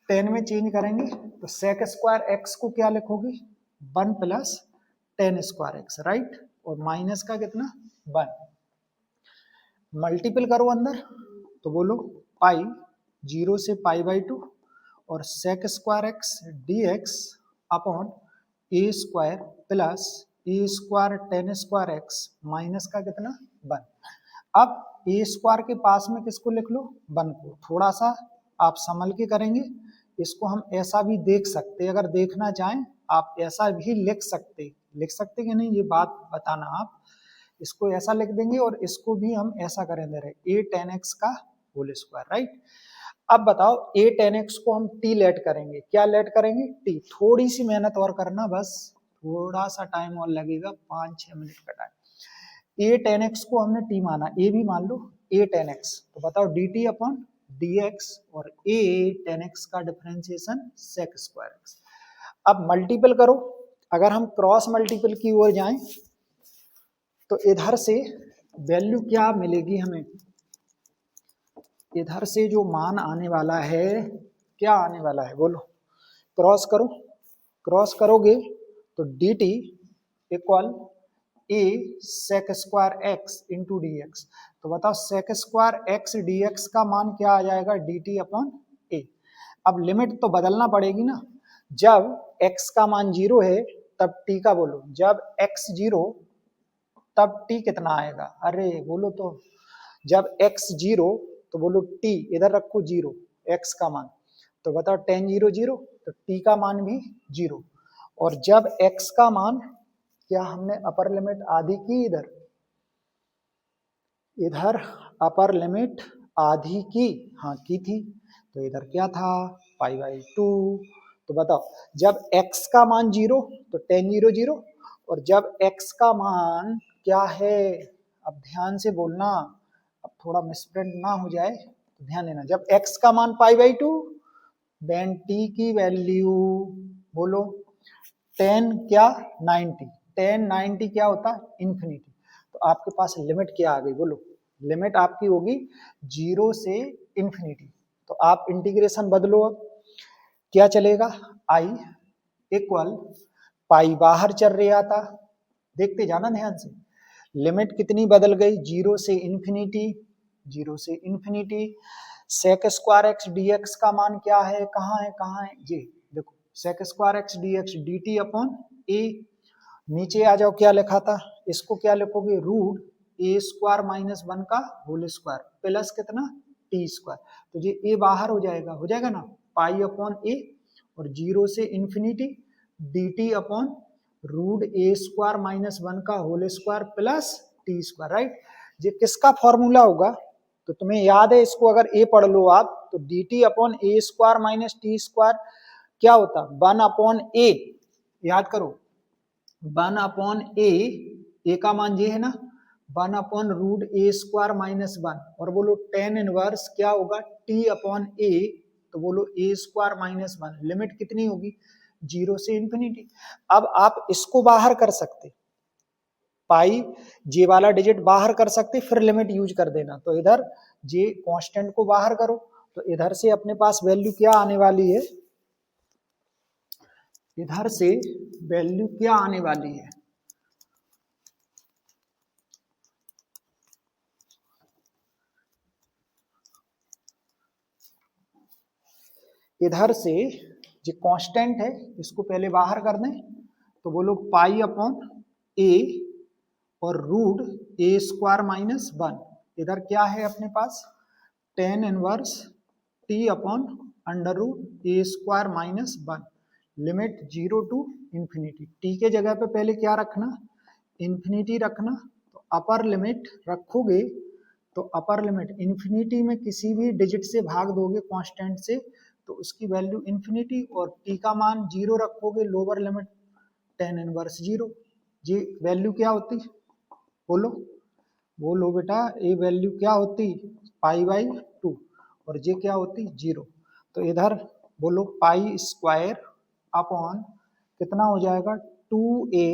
10 में चेंज करेंगे तो सेक स्क्वायर एक्स को क्या लिखोगे 1 प्लस 10 स्क्वायर एक्स, राइट, और माइनस का कितना 1, मल्टीपल करो अंदर तो बोलो पाई 0 से π/2 और sec square x dx upon a square plus a square 10 square x minus का कितना 1। अब ए स्क्वायर के पास में किसको लिख लो 1 को, थोड़ा सा आप संभल के करेंगे, इसको हम ऐसा भी देख सकते, अगर देखना चाहें आप ऐसा भी लिख सकते कि नहीं ये बात बताना आप, इसको ऐसा लिख देंगे और इसको भी हम ऐसा करें दे रहे a tan x का होल स्क्वायर, राइट। अब बताओ a tan x को हम t लेट करेंगे, क्या लेट करेंगे t, थोड़ी सी मेहनत और करना, बस थोड़ा सा टाइम और लगेगा 5-6 मिनट का टाइम। a tan x को हमने t माना, a भी मान लो a tan x, तो बताओ dt अपॉन dx और a tan x का डिफरेंशिएशन सेक स्क्वायर एक्स। अब मल्टीपल करो, अगर हम क्रॉस मल्टीपल की ओर जाएं तो इधर से वैल्यू क्या मिलेगी हमें, इधर से जो मान आने वाला है क्या आने वाला है बोलो, क्रॉस करो, क्रॉस करोगे तो dt equal a sec square x into d x, तो बताओ sec square x d x का मान क्या आ जाएगा dt अपॉन a। अब लिमिट तो बदलना पड़ेगी ना, जब x का मान 0 है तब t का बोलो, जब x 0 तब t कितना आएगा, अरे बोलो तो जब x 0 तो बोलो t इधर रखो 0 x का मान, तो बताओ tan 0 0 तो t का मान भी 0, और जब x का मान क्या हमने अपर लिमिट आधी की, इधर अपर लिमिट आधी की, हाँ की थी, तो इधर क्या था π/2, तो बताओ जब x का मान 0 तो tan 0 0, और जब x का मान क्या है, अब ध्यान से बोलना, अब थोड़ा मिसप्रिंट ना हो जाए तो ध्यान देना, जब x का मान π/2 देन t की वैल्यू बोलो tan क्या 90, tan 90 क्या होता है इन्फिनिटी, तो आपके पास लिमिट क्या आ गई बोलो, लिमिट आपकी होगी 0 से इन्फिनिटी, तो आप इंटीग्रेशन बदलो, अब क्या चलेगा i इक्वल पाई बाहर चल रहा था, देखते जाना ध्यान से, लिमिट कितनी बदल गई 0 से इन्फिनिटी, 0 से infinity, sec square x dx का मान क्या है, कहाँ है ये देखो, sec square x dx dt upon a, नीचे आ जाओ क्या लिखा था, इसको क्या लिखोगे रूट ए स्क्वायर माइनस 1 का होल स्क्वायर प्लस कितना टी स्क्वायर, तो ये ए बाहर हो जाएगा ना, पाई अपॉन ए और 0 से infinity dt upon root a square minus 1 का whole square plus t square, right. ये किसका फॉर्मूला होगा, तो तुम्हें याद है इसको अगर ए पढ़ लो आप तो dt upon a square minus T square क्या होता 1 अपॉन ए, याद करो 1 अपॉन ए का मान ये है ना 1 upon root a square minus 1, और बोलो टेन इनवर्स क्या होगा टी अपॉन ए, तो बोलो ए स्क्वायर माइनस 1, लिमिट कितनी होगी 0 से इन्फिनिटी। अब आप इसको बाहर कर सकते, पाई जे वाला डिजिट बाहर कर सकते, फिर लिमिट यूज कर देना, तो इधर जे कांस्टेंट को बाहर करो तो इधर से अपने पास वैल्यू क्या आने वाली है, इधर से वैल्यू क्या आने वाली है, इधर से जो कांस्टेंट है इसको पहले बाहर कर दें, तो बोलो पाई अपॉन ए और रूट ए स्क्वायर माइनस 1, इधर क्या है अपने पास tan inverse t upon under root a square minus 1, limit 0 to infinity. T के जगह पे पहले क्या रखना, इंफिनिटी रखना, तो अपर लिमिट रखोगे तो अपर लिमिट इंफिनिटी में किसी भी डिजिट से भाग दोगे कांस्टेंट से तो उसकी वैल्यू इंफिनिटी, और टी का मान 0 रखोगे, लोअर लिमिट टेन इनवर्स 0, ये वैल्यू क्या होती, बोलो बोलो बेटा, ये वैल्यू क्या होती पाई बाई 2, और ये क्या होती 0। तो इधर बोलो पाई स्क्वायर अपॉन कितना हो जाएगा 2a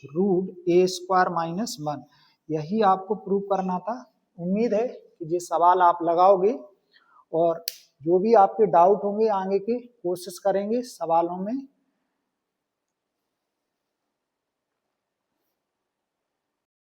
root a square minus 1, यही आपको प्रूव करना था। उम्मीद है कि ये सवाल आप लगाओगे और जो भी आपके डाउट होंगे आगे के कोशिश करेंगे सवालों में